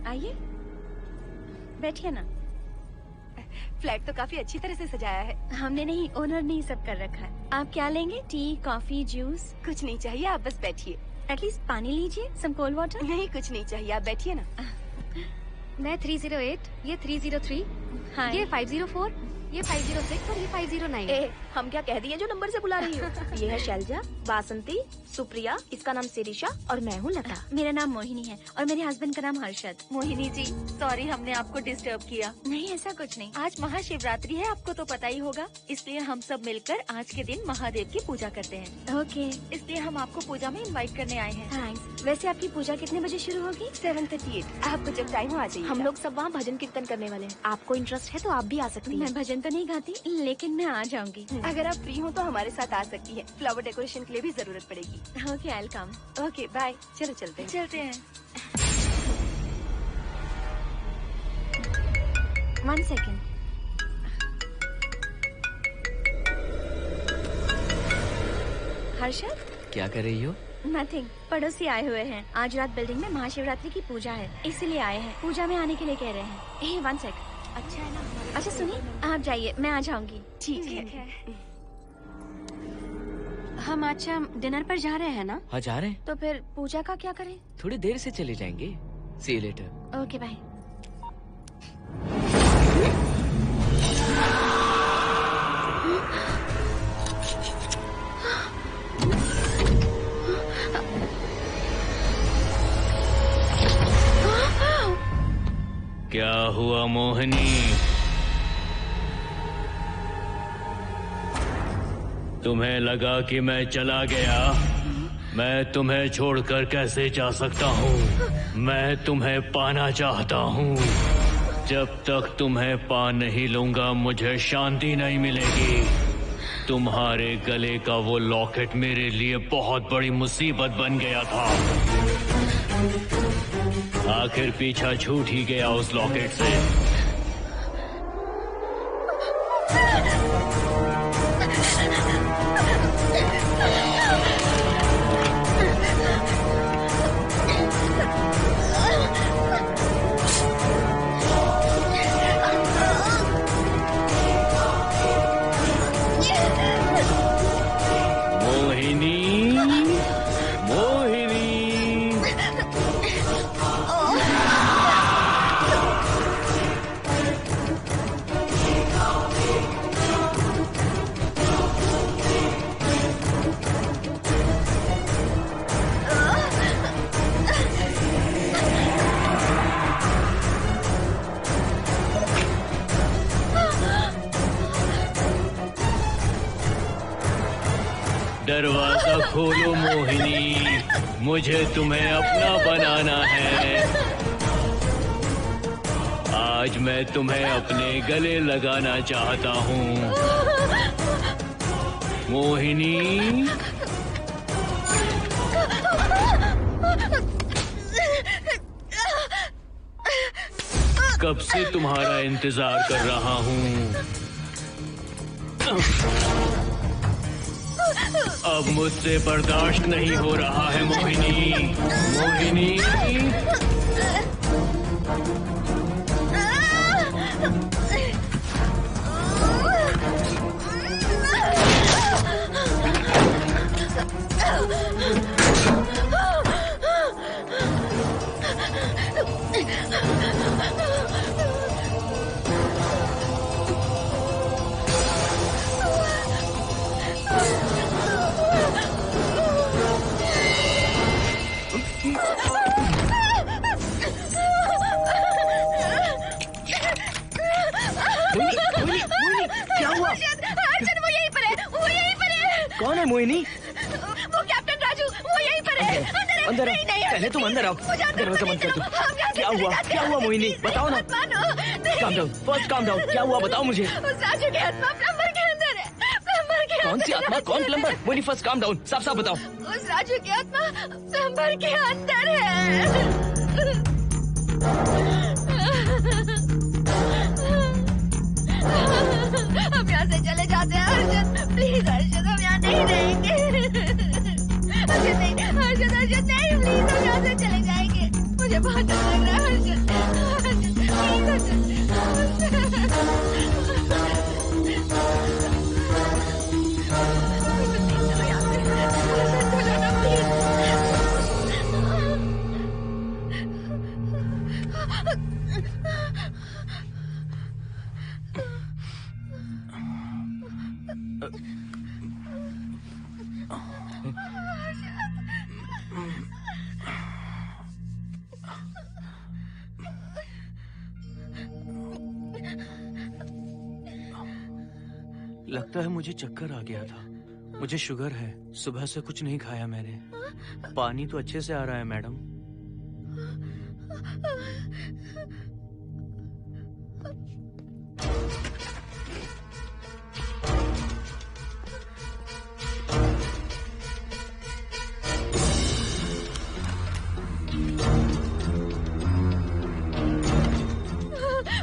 आइए, बैठिए ना। फ्लैट तो काफी अच्छी तरह से सजाया है। हमने नहीं, ओनर ने ही सब कर रखा है। आप क्या लेंगे? T, coffee, juice? कुछ नहीं चाहिए, आप बस बैठिए। एटलीस्ट पानी लीजिए, सम कोल्ड वाटर। नहीं, कुछ नहीं चाहिए, आप बैठिए ना। मैं 308, ये 303, हाँ, ये 504, ये 506 और ये 509। हम क्या कह दिए जो नंबर से बुला रही हो? ये है शैलजा, बासंती, सुप्रिया, इसका नाम शिरीषा और मैं हूँ लता। मेरा नाम मोहिनी है और मेरे हस्बैंड का नाम हर्षद। मोहिनी जी, सॉरी हमने आपको डिस्टर्ब किया। नहीं, ऐसा कुछ नहीं। आज महाशिवरात्रि है, आपको तो पता ही होगा, इसलिए हम सब मिलकर आज के दिन महादेव की पूजा करते हैं। ओके, इसलिए हम आपको पूजा में इनवाइट करने आए हैं। थैंक्स। वैसे आपकी पूजा कितने बजे शुरू होगी? 7:38। आपको जब टाइम हो आ जाइए। हम लोग सब वहाँ भजन कीर्तन करने वाले हैं, आपको इंटरेस्ट है तो आप भी आ सकती मैं हैं। भजन तो नहीं गाती, लेकिन मैं आ जाऊंगी। अगर आप फ्री हो तो हमारे साथ आ सकती है। फ्लावर डेकोरेशन के लिए भी जरूरत पड़ेगी। Okay, I will come. Okay, bye. चलो चलते हैं। चलते हैं। 1 सेकेंड। हर्षद, क्या कर रही हो? नथिंग। पड़ोसी आए हुए हैं। आज रात बिल्डिंग में महाशिवरात्रि की पूजा है, इसीलिए आए हैं। पूजा में आने के लिए कह रहे हैं। 1 सेकेंड। अच्छा है ना? अच्छा सुनिए, आप जाइए, मैं आ जाऊंगी। ठीक है। हम अच्छा डिनर पर जा रहे हैं ना? हाँ, जा रहे हैं। तो फिर पूजा का क्या करें? थोड़ी देर से चले जाएंगे। See you later. Okay, bye. क्या हुआ मोहिनी? तुम्हें लगा कि मैं चला गया? मैं तुम्हें छोड़कर कैसे जा सकता हूँ? मैं तुम्हें पाना चाहता हूँ। जब तक तुम्हें पा नहीं लूंगा मुझे शांति नहीं मिलेगी। तुम्हारे गले का वो लॉकेट मेरे लिए बहुत बड़ी मुसीबत बन गया था। आखिर पीछा छूट ही गया उस लॉकेट से। दरवाजा खोलो मोहिनी, मुझे तुम्हें अपना बनाना है। आज मैं तुम्हें अपने गले लगाना चाहता हूँ मोहिनी। कब से तुम्हारा इंतजार कर रहा हूँ। अब मुझसे बर्दाश्त नहीं हो रहा है मोहिनी। मोहिनी कौन है मोहिनी? वो कैप्टन राजू, वो यहीं पर है। अंदर आओ, पहले तुम अंदर आओ। दरवाजा बंद कर दो। क्या हुआ? क्या हुआ मोहिनी? बताओ ना। Calm down, first calm down. क्या हुआ बताओ मुझे। उस राजू की आत्मा प्लम्बर के अंदर है। प्लम्बर के कौन सी आत्मा? कौन plumber? Mohini first calm down, साफ साफ बताओ। उस राजू की आत्मा प्लम्बर के अंदर है। हम यहाँ से चले जाते हैं हर्षद, प्लीज हर्षद, हम यहाँ नहीं रहेंगे। हर्षद नहीं, बहुत डर लग रहा है हर्षद। लगता है मुझे चक्कर आ गया था। मुझे शुगर है, सुबह से कुछ नहीं खाया मैंने। पानी तो अच्छे से आ रहा है मैडम।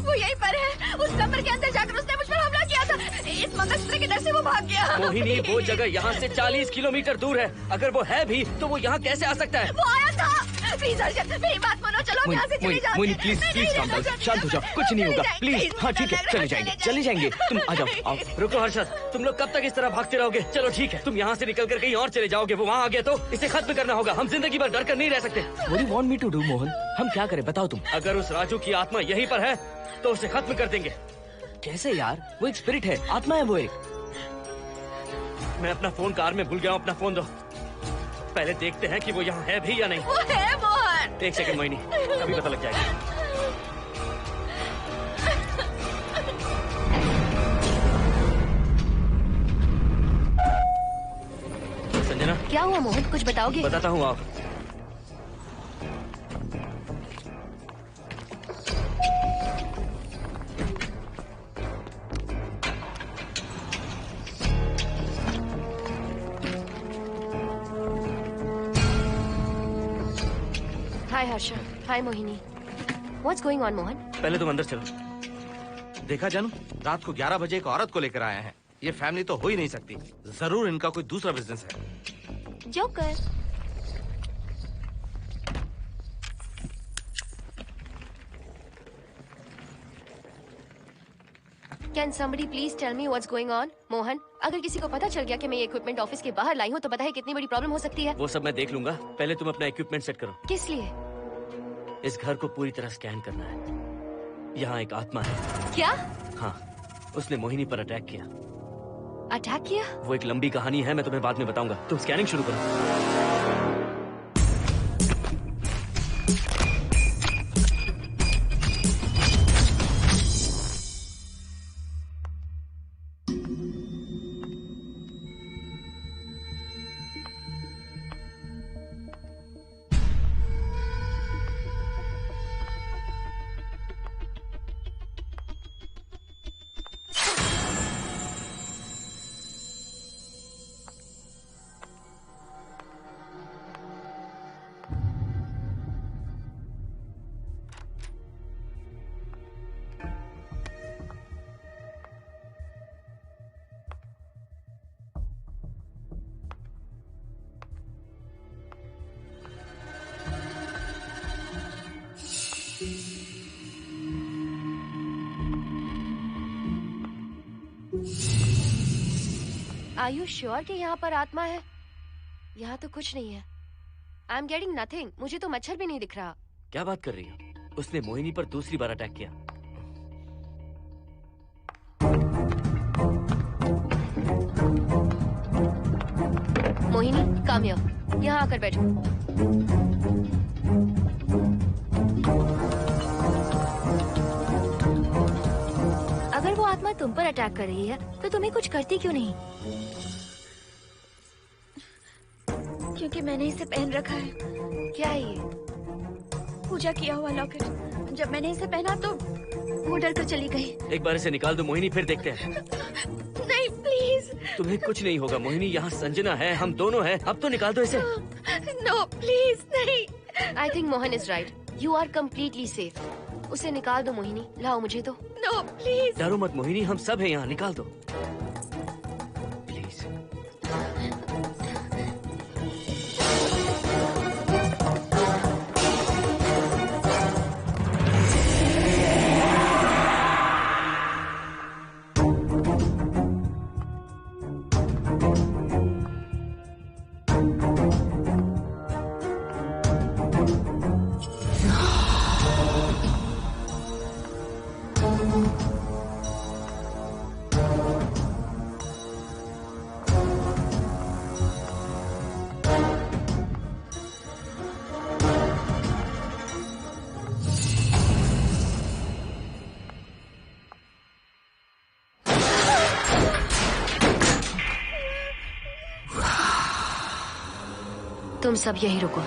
वो यहीं पर है। उस कमरे के अंदर जाकर उसने मुझ पर हमला किया था। इस मंगलसूत्र के डर से वो भाग गया। मोहिनी, वो जगह यहाँ से 40 किलोमीटर दूर है। अगर वो है भी तो वो यहाँ कैसे आ सकता है? वो आया था। प्लीज हर्षद, मेरी बात मानो, चलो हम यहाँ से चले जाते हैं। Mohini please please calm down, शांत हो जाओ, कुछ नहीं होगा प्लीज। हाँ ठीक है, चले जाएंगे। तुम आ जाओ, आओ। रुको हर्षद, तुम लोग कब तक इस तरह भागते रहोगे? चलो ठीक है, तुम यहाँ से निकल कर कहीं और चले जाओगे। वो वहाँ आ गया तो इसे खत्म करना होगा। हम जिंदगी भर डर कर नहीं रह सकते। What do you want me to do, Mohan? हम क्या करें बताओ तुम। अगर उस राजू की आत्मा यहीं पर है तो उसे खत्म कर देंगे। कैसे यार? वो एक स्पिरिट है, आत्मा है वो एक। मैं अपना फोन कार में भूल गया हूँ। अपना फोन दो। पहले देखते हैं कि वो यहाँ है भी या नहीं। वो है मोहन। एक सेकंड मोहिनी, अभी पता लग जाएगा। संजना, क्या हुआ मोहन, कुछ बताओगे? बताता हूँ आप। हाय हर्षद, हाय Mohini. What's going on, Mohan? पहले तुम अंदर चलो। देखा जानू, रात को 11 बजे एक औरत को लेकर आया है। ये फैमिली तो हो ही नहीं सकती। जरूर इनका कोई दूसरा बिजनेस है। Joker. Can somebody please tell me what's going on? Mohan, अगर किसी को पता चल गया कि मैं ये इक्विपमेंट ऑफिस के बाहर लाई हूँ तो बताइए कितनी बड़ी प्रॉब्लम हो सकती है। वो सब मैं देख लूंगा। पहले तुम अपना इक्विपमेंट सेट करो। किस लिए? इस घर को पूरी तरह स्कैन करना है। यहाँ एक आत्मा है। क्या? हाँ, उसने मोहिनी पर अटैक किया। अटैक किया? वो एक लंबी कहानी है, मैं तुम्हें बाद में बताऊंगा। तुम स्कैनिंग शुरू करो। Are you sure कि यहाँ पर आत्मा है? यहाँ तो कुछ नहीं है। I'm getting nothing. मुझे तो मच्छर भी नहीं दिख रहा। क्या बात कर रही हो? उसने मोहिनी पर दूसरी बार अटैक किया। Mohini, come here. यहाँ आकर बैठो। अगर वो आत्मा तुम पर अटैक कर रही है तो तुम्हें कुछ करती क्यों नहीं? क्योंकि मैंने इसे पहन रखा है। क्या है ये? पूजा किया हुआ लॉकेट। जब मैंने इसे पहना तो वो डर कर चली गई। एक बार इसे निकाल दो मोहिनी, फिर देखते हैं। नहीं प्लीज। तुम्हें कुछ नहीं होगा मोहिनी, यहाँ संजना है, हम दोनों हैं। अब तो निकाल दो इसे। नो प्लीज नहीं। I think Mohan is right. You are completely safe. उसे निकाल दो मोहिनी, लाओ मुझे तो। No please. डरो मत मोहिनी, हम सब हैं यहाँ, निकाल दो। तुम सब यहीं रुको।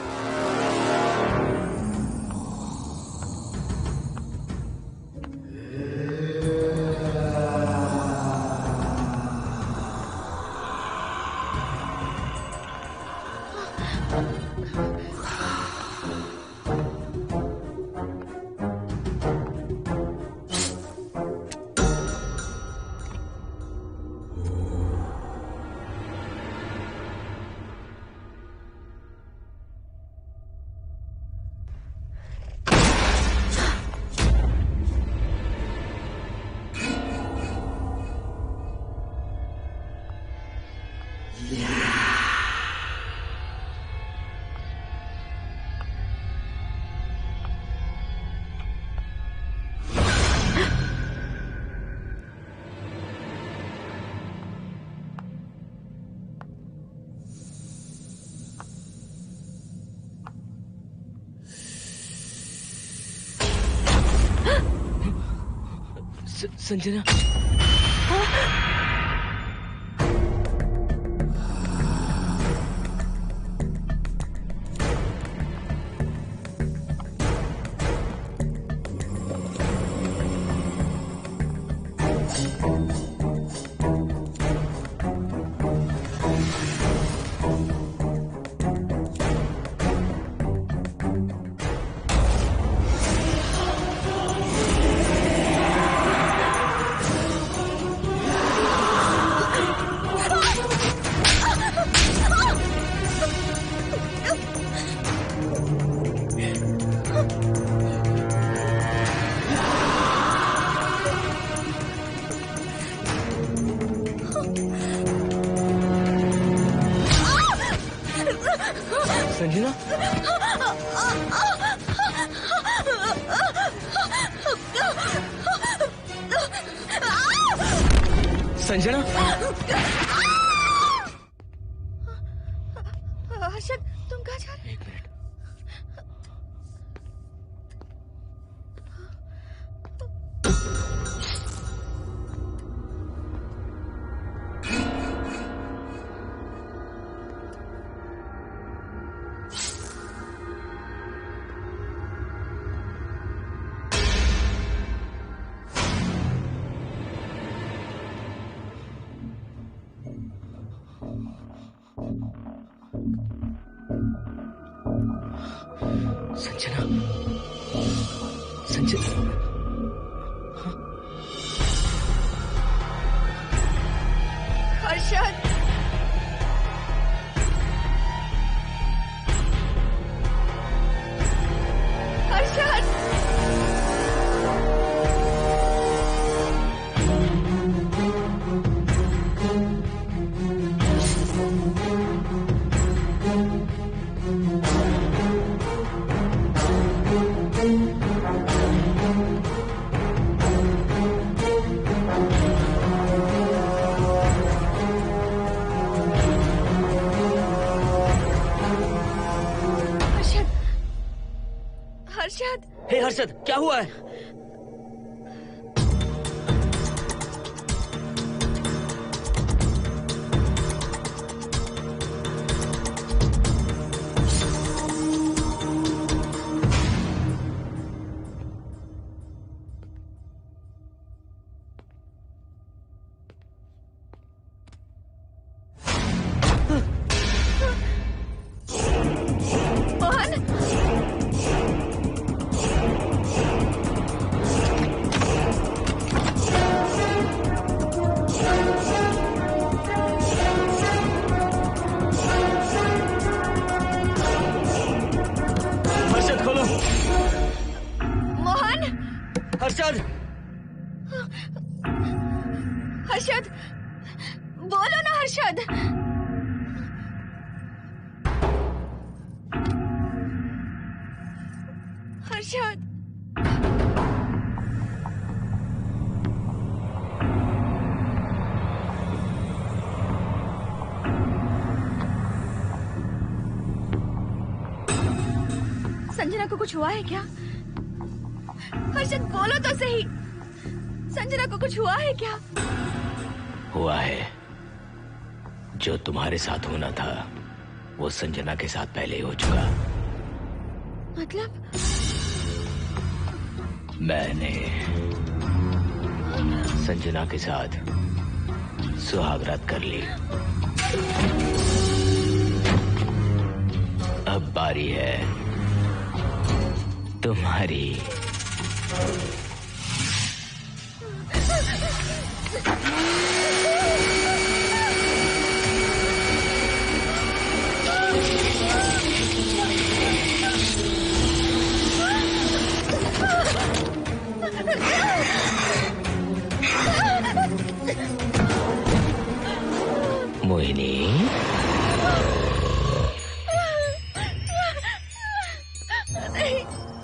संजना, संजना, संजना, हर्षद, तुम कहाँ जा रहे हो? एक मिनट। संजना, संजना, हर्षद, हर्षद, हर्षद, हे हर्षद, क्या हुआ है? मोहन, हर्षद खोलो। मोहन, हर्षद, हर्षद, बोलो ना हर्षद। हर्षद, संजना को कुछ हुआ है क्या? हर्षद, बोलो तो सही। संजना को कुछ हुआ है क्या? हुआ है। जो तुम्हारे साथ होना था वो संजना के साथ पहले ही हो चुका। मतलब? मैंने संजना के साथ सुहागरात कर ली। अब बारी है तुम्हारी। मोहिनी,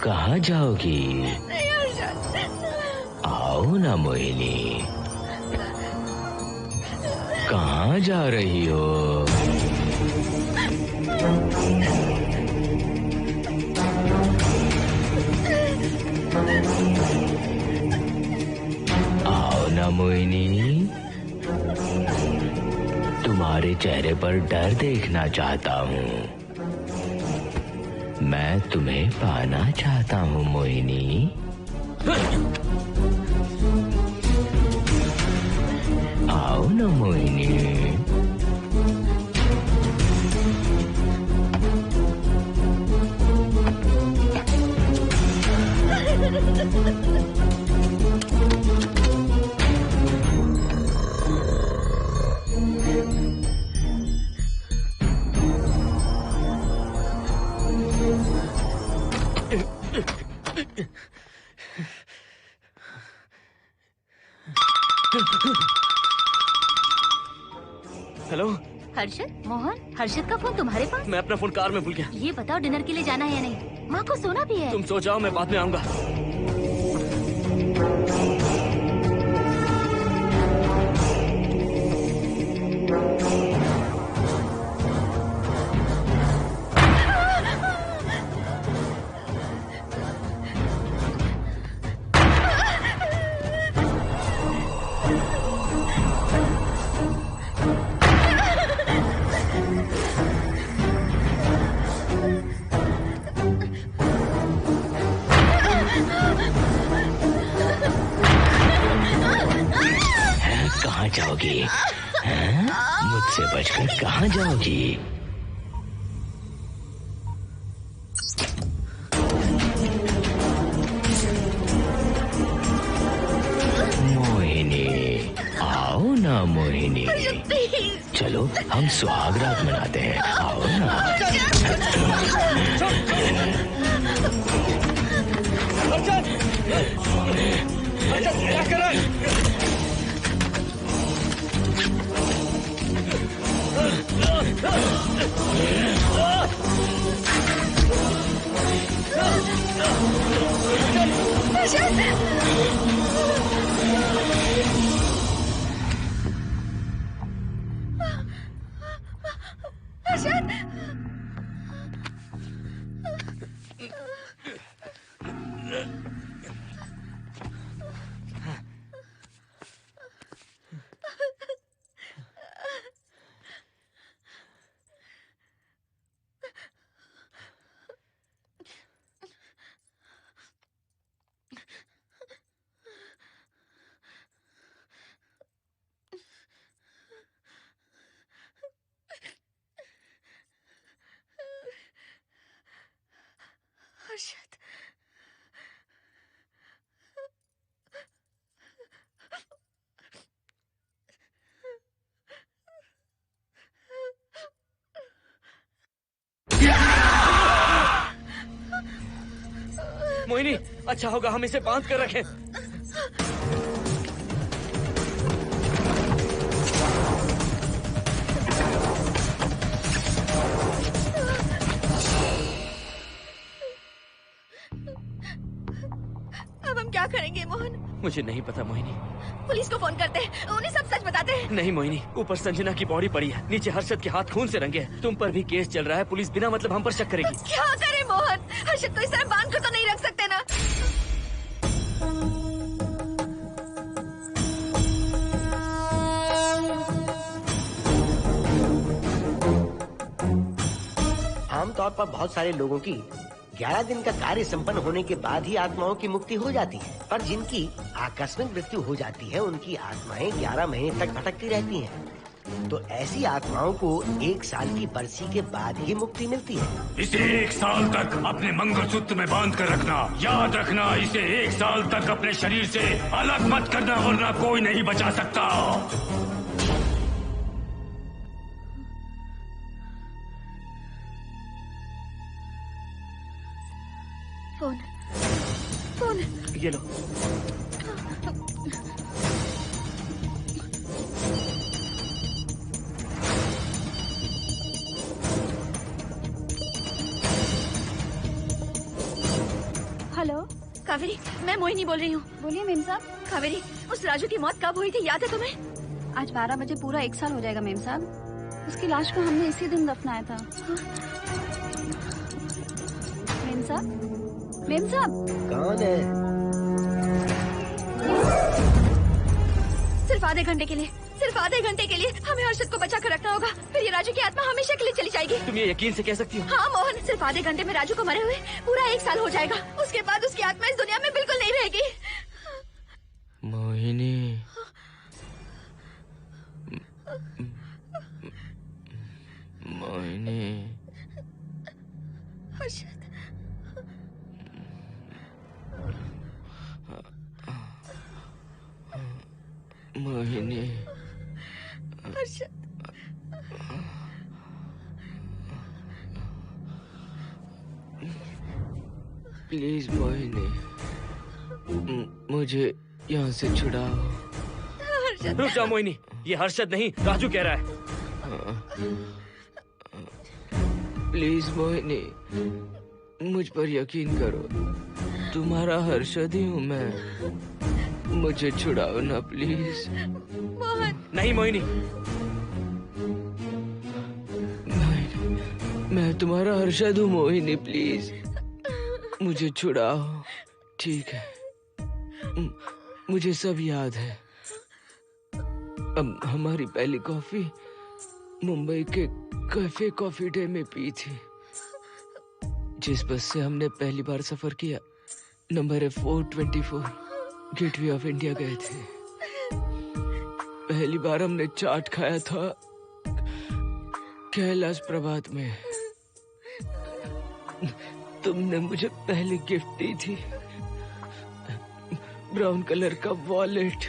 कहाँ जाओगी? आओ ना मोहिनी, कहाँ जा रही हो? आओ ना मोहिनी, तुम्हारे चेहरे पर डर देखना चाहता हूँ। मैं तुम्हें पाना चाहता हूँ मोहिनी। आओ ना मोहिनी। हेलो हर्षद, मोहन, हर्षद का फोन तुम्हारे पास? मैं अपना फोन कार में भूल गया। ये बताओ डिनर के लिए जाना है या नहीं? माँ को सोना भी है। तुम सो जाओ, मैं बाद में आऊंगा। कहाँ जाओगी? मुझसे बचकर कहाँ जाओगी? मोहिनी, आओ ना मोहिनी। चलो हम सुहागरात मनाते हैं, आओ ना। क्या कर रहा है? हर्षद, मोहिनी, अच्छा होगा हम इसे बांध कर रखें। अब हम क्या करेंगे मोहन? मुझे नहीं पता मोहिनी। पुलिस को फोन करते हैं, उन्हें सब सच बताते हैं। नहीं मोहिनी, ऊपर संजना की बॉडी पड़ी है, नीचे हर्षद के हाथ खून से रंगे हैं। तुम पर भी केस चल रहा है, पुलिस बिना मतलब हम पर शक करेगी। क्या करे मोहन? हर्षद को इस तरह बांध कर तो नहीं रख सकते ना। आमतौर पर बहुत सारे लोगों की 11 दिन का कार्य संपन्न होने के बाद ही आत्माओं की मुक्ति हो जाती है, पर जिनकी आकस्मिक मृत्यु हो जाती है उनकी आत्माएं 11 महीने तक भटकती रहती हैं। तो ऐसी आत्माओं को 1 साल की बरसी के बाद ही मुक्ति मिलती है। इसे 1 साल तक अपने मंगलसूत्र में बांध कर रखना। याद रखना, इसे 1 साल तक अपने शरीर से अलग मत करना, वरना कोई नहीं बचा सकता। फोन ये लो। हेलो कावेरी, मैं मोहिनी बोल रही हूँ। बोलिए मेम साहब। कावेरी, उस राजू की मौत कब हुई थी, याद है तुम्हें? आज 12 बजे पूरा 1 साल हो जाएगा मेम साहब। उसकी लाश को हमने इसी दिन दफनाया था। मेम साहब, मेम साहब। कौन है? सिर्फ आधे घंटे के लिए, सिर्फ आधे घंटे के लिए हमें हर्षद को बचा कर रखना होगा, फिर ये राजू की आत्मा हमेशा के लिए चली जाएगी। तुम ये यकीन से कह सकती हो? हाँ मोहन, सिर्फ आधे घंटे में राजू को मरे हुए पूरा 1 साल हो जाएगा। उसके बाद उसकी आत्मा इस दुनिया में बिल्कुल नहीं रहेगी। मोहिनी, मोहिनी, हर्षद, मोहिनी, हर्षद, प्लीज मोहिनी, मुझे यहाँ से छुड़ाओ। रुक जाओ मोहिनी, ये हर्षद नहीं राजू कह रहा है। प्लीज मोहिनी, मुझ पर यकीन करो, तुम्हारा हर्षद ही हूँ मैं। मुझे छुड़ाओ ना प्लीज। मोहन। नहीं मोहिनी, मैं तुम्हारा हर्षद हूँ मोहिनी, प्लीज मुझे छुड़ाओ। ठीक है, मुझे सब याद है। अब हमारी पहली कॉफी मुंबई के कैफे कॉफी डे में पी थी। जिस बस से हमने पहली बार सफर किया, नंबर है 424, गेटवे ऑफ इंडिया गए थे। पहली बार हमने चाट खाया था कैलाश प्रभात में। तुमने मुझे पहली गिफ्ट दी थी, ब्राउन कलर का वॉलेट।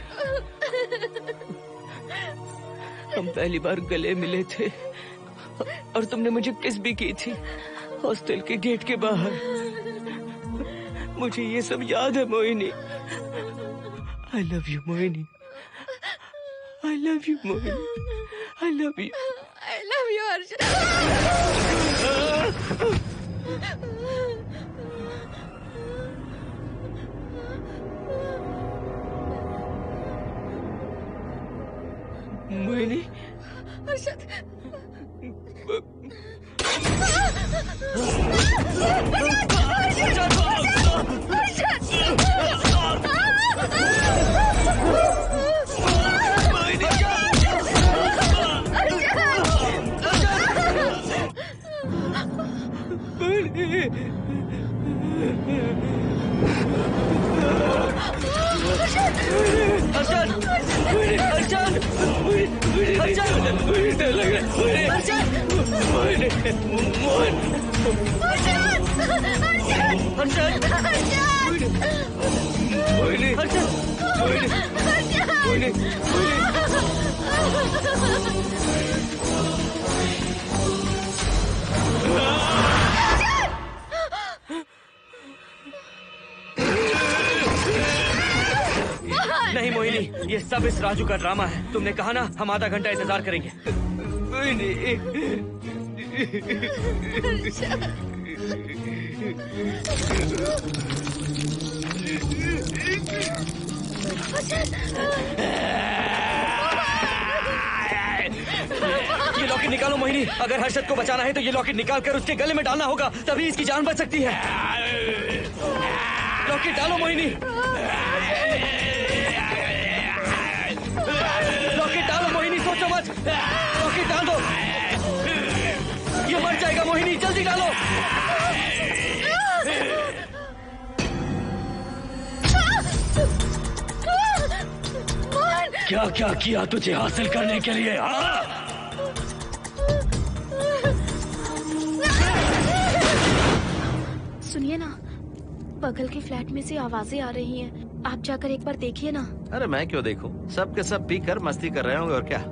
हम पहली बार गले मिले थे और तुमने मुझे किस भी की थी हॉस्टल के गेट के बाहर। मुझे ये सब याद है Mohini. I love you Mohini, I love you Mohini, I love you, I love you Harshad. Mohini, Harshad, नहीं मोहिनी, ये सब इस राजू का ड्रामा है। तुमने कहा ना हम आधा घंटा इंतजार करेंगे। ये लॉकेट निकालो मोहिनी। अगर हर्षद को बचाना है तो ये लॉकेट निकाल कर उसके गले में डालना होगा, तभी इसकी जान बच सकती है। लॉकेट डालो मोहिनी। लॉकेट डालो मोहिनी, सोचो मत। लॉकेट डाल दो, ये मर जाएगा मोहिनी, जल्दी जल्दी डालो। क्या क्या किया तुझे हासिल करने के लिए? सुनिए ना, बगल के फ्लैट में से आवाजें आ रही हैं। आप जाकर एक बार देखिए ना। अरे मैं क्यों देखूं? सब के सब पी कर मस्ती कर रहे होंगे और क्या।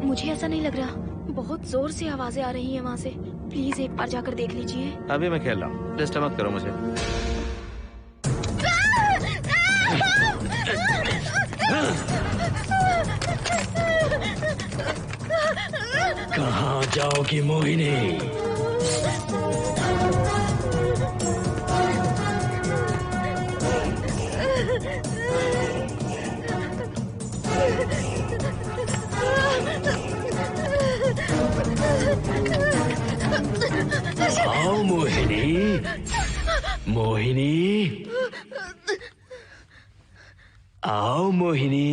मुझे ऐसा नहीं लग रहा, बहुत जोर से आवाजें आ रही हैं वहाँ से। प्लीज एक बार जाकर देख लीजिए। अभी मैं खेल रहा हूँ, डिस्टर्ब मत करो मुझे। कहाँ जाओगी मोहिनी? आओ मोहिनी, मोहिनी, आओ मोहिनी,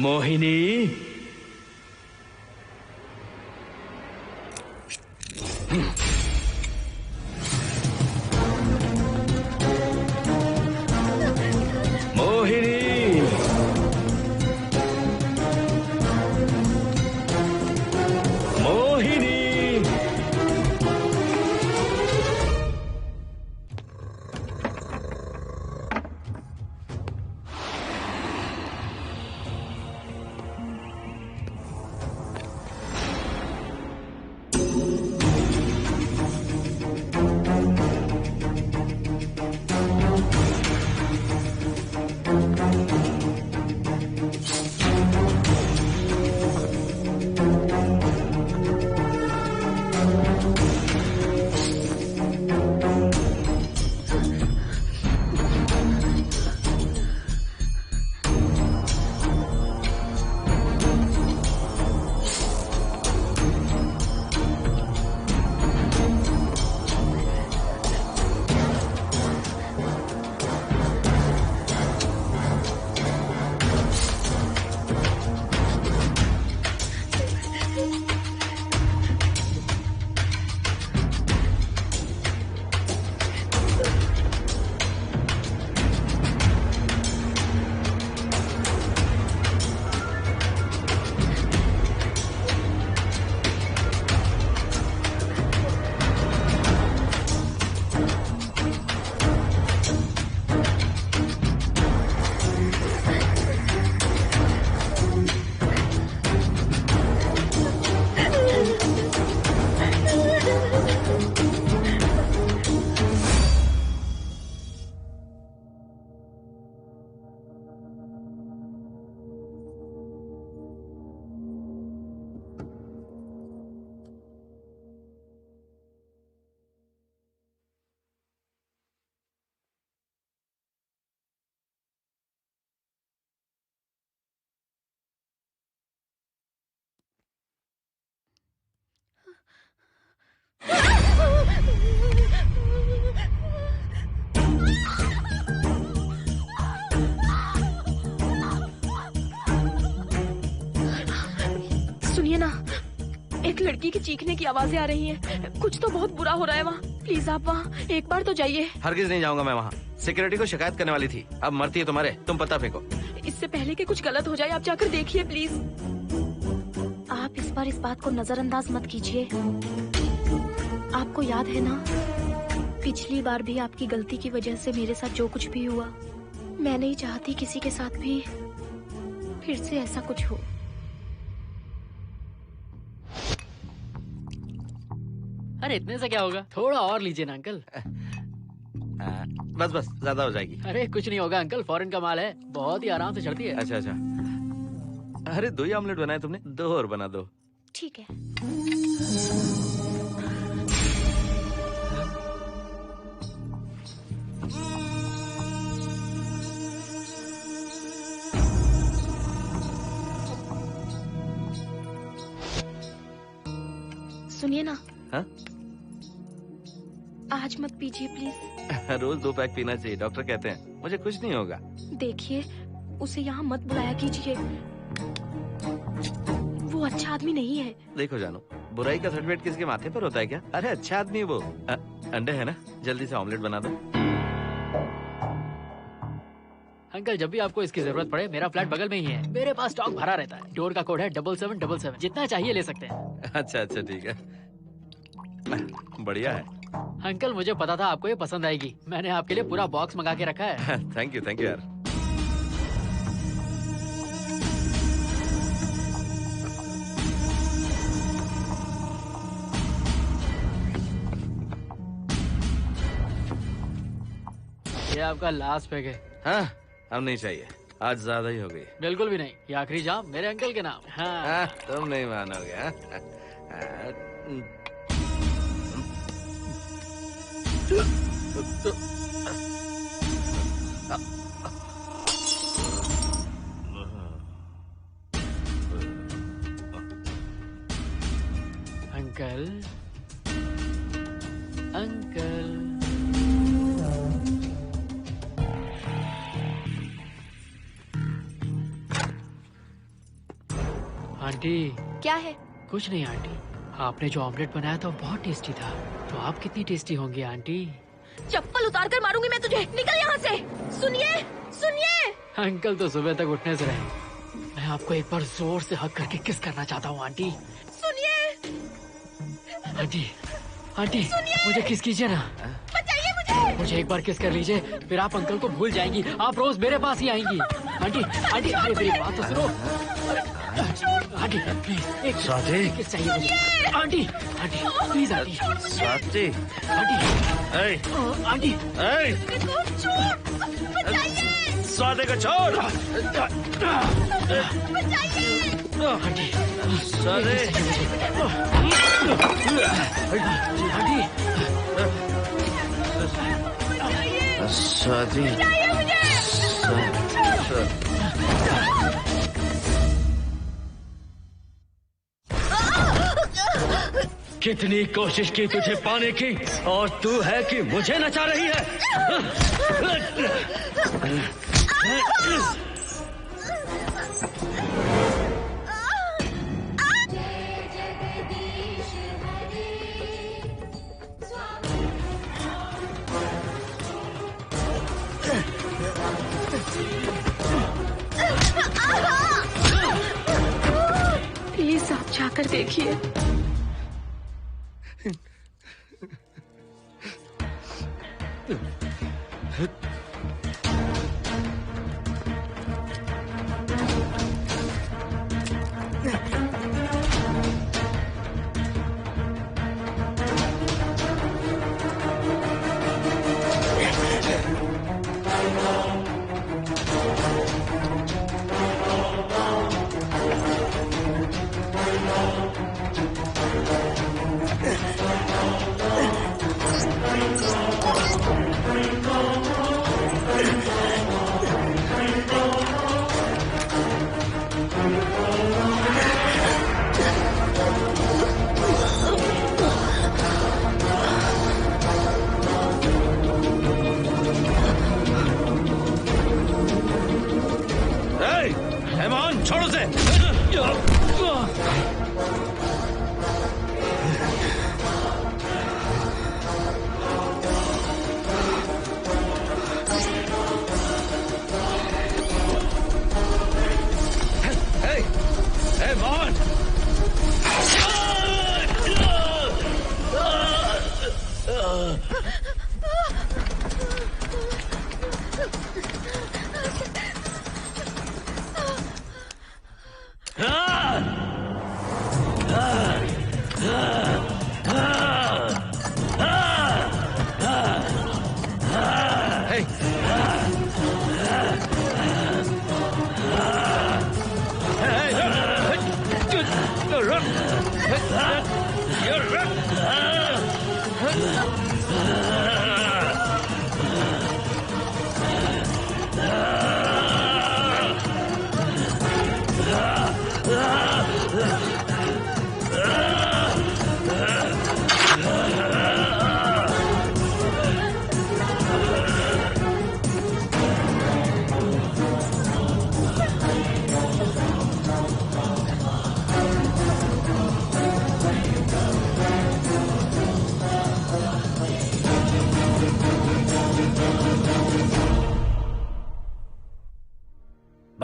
मोहिनी। सुनिए ना, एक लड़की की चीखने की आवाजें आ रही हैं। कुछ तो बहुत बुरा हो रहा है वहाँ। प्लीज आप वहाँ एक बार तो जाइए। हरगिज नहीं जाऊंगा मैं वहाँ। सिक्योरिटी को शिकायत करने वाली थी, अब मरती है तुम्हारे, तुम पता फेंको। इससे पहले कि कुछ गलत हो जाए आप जाकर देखिए प्लीज। आप इस बार इस बात को नजरअंदाज मत कीजिए। आपको याद है ना, पिछली बार भी आपकी गलती की वजह से मेरे साथ जो कुछ भी हुआ, मैं नहीं चाहती किसी के साथ भी फिर से ऐसा कुछ हो। अरे इतने से क्या होगा, थोड़ा और लीजिए ना अंकल। बस बस, ज्यादा हो जाएगी। अरे कुछ नहीं होगा अंकल, फॉरेन का माल है, बहुत ही आराम से चढ़ती है। अच्छा अच्छा। अरे 2 ही ऑमलेट बनाए तुमने, 2 और बना दो। ठीक है। सुनिए ना। हाँ? आज मत पीजिए प्लीज। रोज 2 पैक पीना चाहिए, डॉक्टर कहते हैं। मुझे कुछ नहीं होगा। देखिए, उसे यहाँ मत बुलाया कीजिए, वो अच्छा आदमी नहीं है। देखो जानू, बुराई का सर्टिफिकेट किसके माथे पर होता है क्या? अरे अच्छा आदमी है वो। अंडे है ना? जल्दी से ऑमलेट बना दो। अंकल जब भी आपको इसकी जरूरत पड़े मेरा फ्लैट बगल में ही है, मेरे पास स्टॉक भरा रहता है। डोर का कोड है 7777, जितना चाहिए ले सकते हैं। अच्छा अच्छा ठीक है, बढ़िया है। अंकल मुझे पता था आपको ये पसंद आएगी, मैंने आपके लिए पूरा बॉक्स मंगा के रखा है। थैंक यू यार। ये आपका लास्ट पैक है। हाँ अब नहीं चाहिए, आज ज्यादा ही हो गई। बिल्कुल भी नहीं, ये आखिरी जाम मेरे अंकल के नाम। हाँ। तुम नहीं मानोगे। Uncle uncle aunty. क्या है? कुछ नहीं आंटी, आपने जो ऑमलेट बनाया था वो बहुत टेस्टी था, तो आप कितनी टेस्टी होंगी आंटी? चप्पल उतार कर मारूंगी मैं तुझे, निकल यहाँ से। सुनिए सुनिए। अंकल तो सुबह तक उठने से रहे, मैं आपको एक बार जोर से हक करके किस करना चाहता हूँ आंटी। सुनिए आंटी, आंटी मुझे किस कीजिए ना, बचाइए मुझे एक बार किस कर लीजिए, फिर आप अंकल को भूल जाएंगी, आप रोज मेरे पास ही आएंगी। आंटी आंटी अरे मेरी बात तो सुनो। आंटी प्लीज एक किस चाहिए मुझे। Aunty aunty please aunty. Swati aunty Swati को छोड़। आंटी स्वाति कितनी कोशिश की तुझे पाने की, और तू है कि मुझे नचा रही है। प्लीज आप जाकर देखिए। छोड़ो उसे। Hey, Mohan!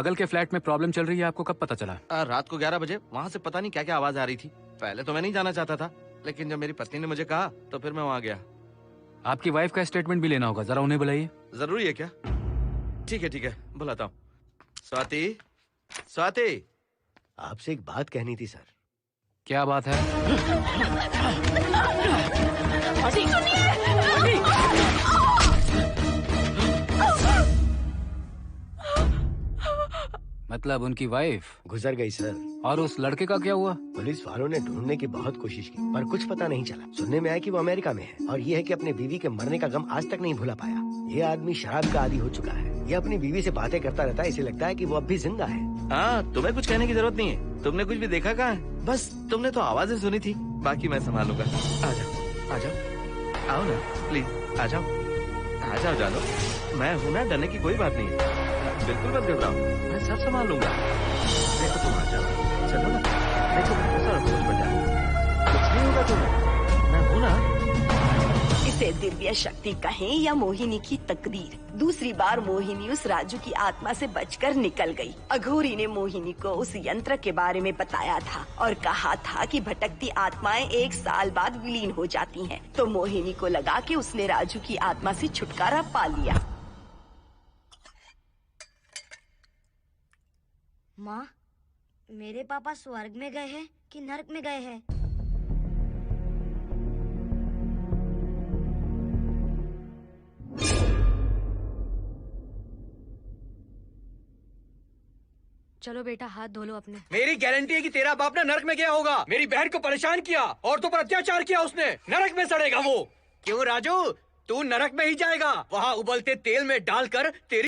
बगल के फ्लैट में प्रॉब्लम चल रही है, आपको कब पता चला? रात को 11 बजे वहाँ से पता नहीं क्या क्या आवाज आ रही थी। पहले तो मैं नहीं जाना चाहता था, लेकिन जब मेरी पत्नी ने मुझे कहा तो फिर मैं वहाँ गया। आपकी वाइफ का स्टेटमेंट भी लेना होगा, जरा उन्हें बुलाइए। जरूरी है क्या? ठीक है, बुलाता हूँ। स्वाति, स्वाति, आपसे एक बात कहनी थी सर। क्या बात है? मतलब उनकी वाइफ गुजर गई सर। और उस लड़के का क्या हुआ? पुलिस वालों ने ढूंढने की बहुत कोशिश की पर कुछ पता नहीं चला। सुनने में आया कि वो अमेरिका में है और ये है कि अपने बीवी के मरने का गम आज तक नहीं भुला पाया। ये आदमी शराब का आदी हो चुका है। ये अपनी बीवी से बातें करता रहता है, इसे लगता है कि वो अब भी जिंदा है। हाँ, तुम्हें कुछ कहने की जरूरत नहीं है। तुमने कुछ भी देखा कहाँ है? बस तुमने तो आवाजें सुनी थी, बाकी मैं संभालूंगा। आ जाओ, आओ ना प्लीज, आ जाओ जानो। मैं हूँ ना, डरने की कोई बात नहीं है। बिल्कुल मत घबराओ, मैं सब संभाल लूंगा। देखो तुम आ जाओ, चलो ना। देखो कुछ नहीं होगा तुम्हें, मैं हूँ ना। इसे दिव्य शक्ति कहें या मोहिनी की तकदीर, दूसरी बार मोहिनी उस राजू की आत्मा से बचकर निकल गई। अघोरी ने मोहिनी को उस यंत्र के बारे में बताया था और कहा था कि भटकती आत्माएं 1 साल बाद विलीन हो जाती हैं। तो मोहिनी को लगा कि उसने राजू की आत्मा से छुटकारा पा लिया। माँ, मेरे पापा स्वर्ग में गए हैं कि नरक में गए हैं? चलो बेटा, हाथ धो लो अपने। मेरी गारंटी है कि तेरा बाप ना नरक में गया होगा। मेरी बहन को परेशान किया, औरतों पर अत्याचार किया उसने। नरक में सड़ेगा वो। क्यों राजू, तू नरक में ही जाएगा। वहाँ उबलते तेल में डालकर तेरी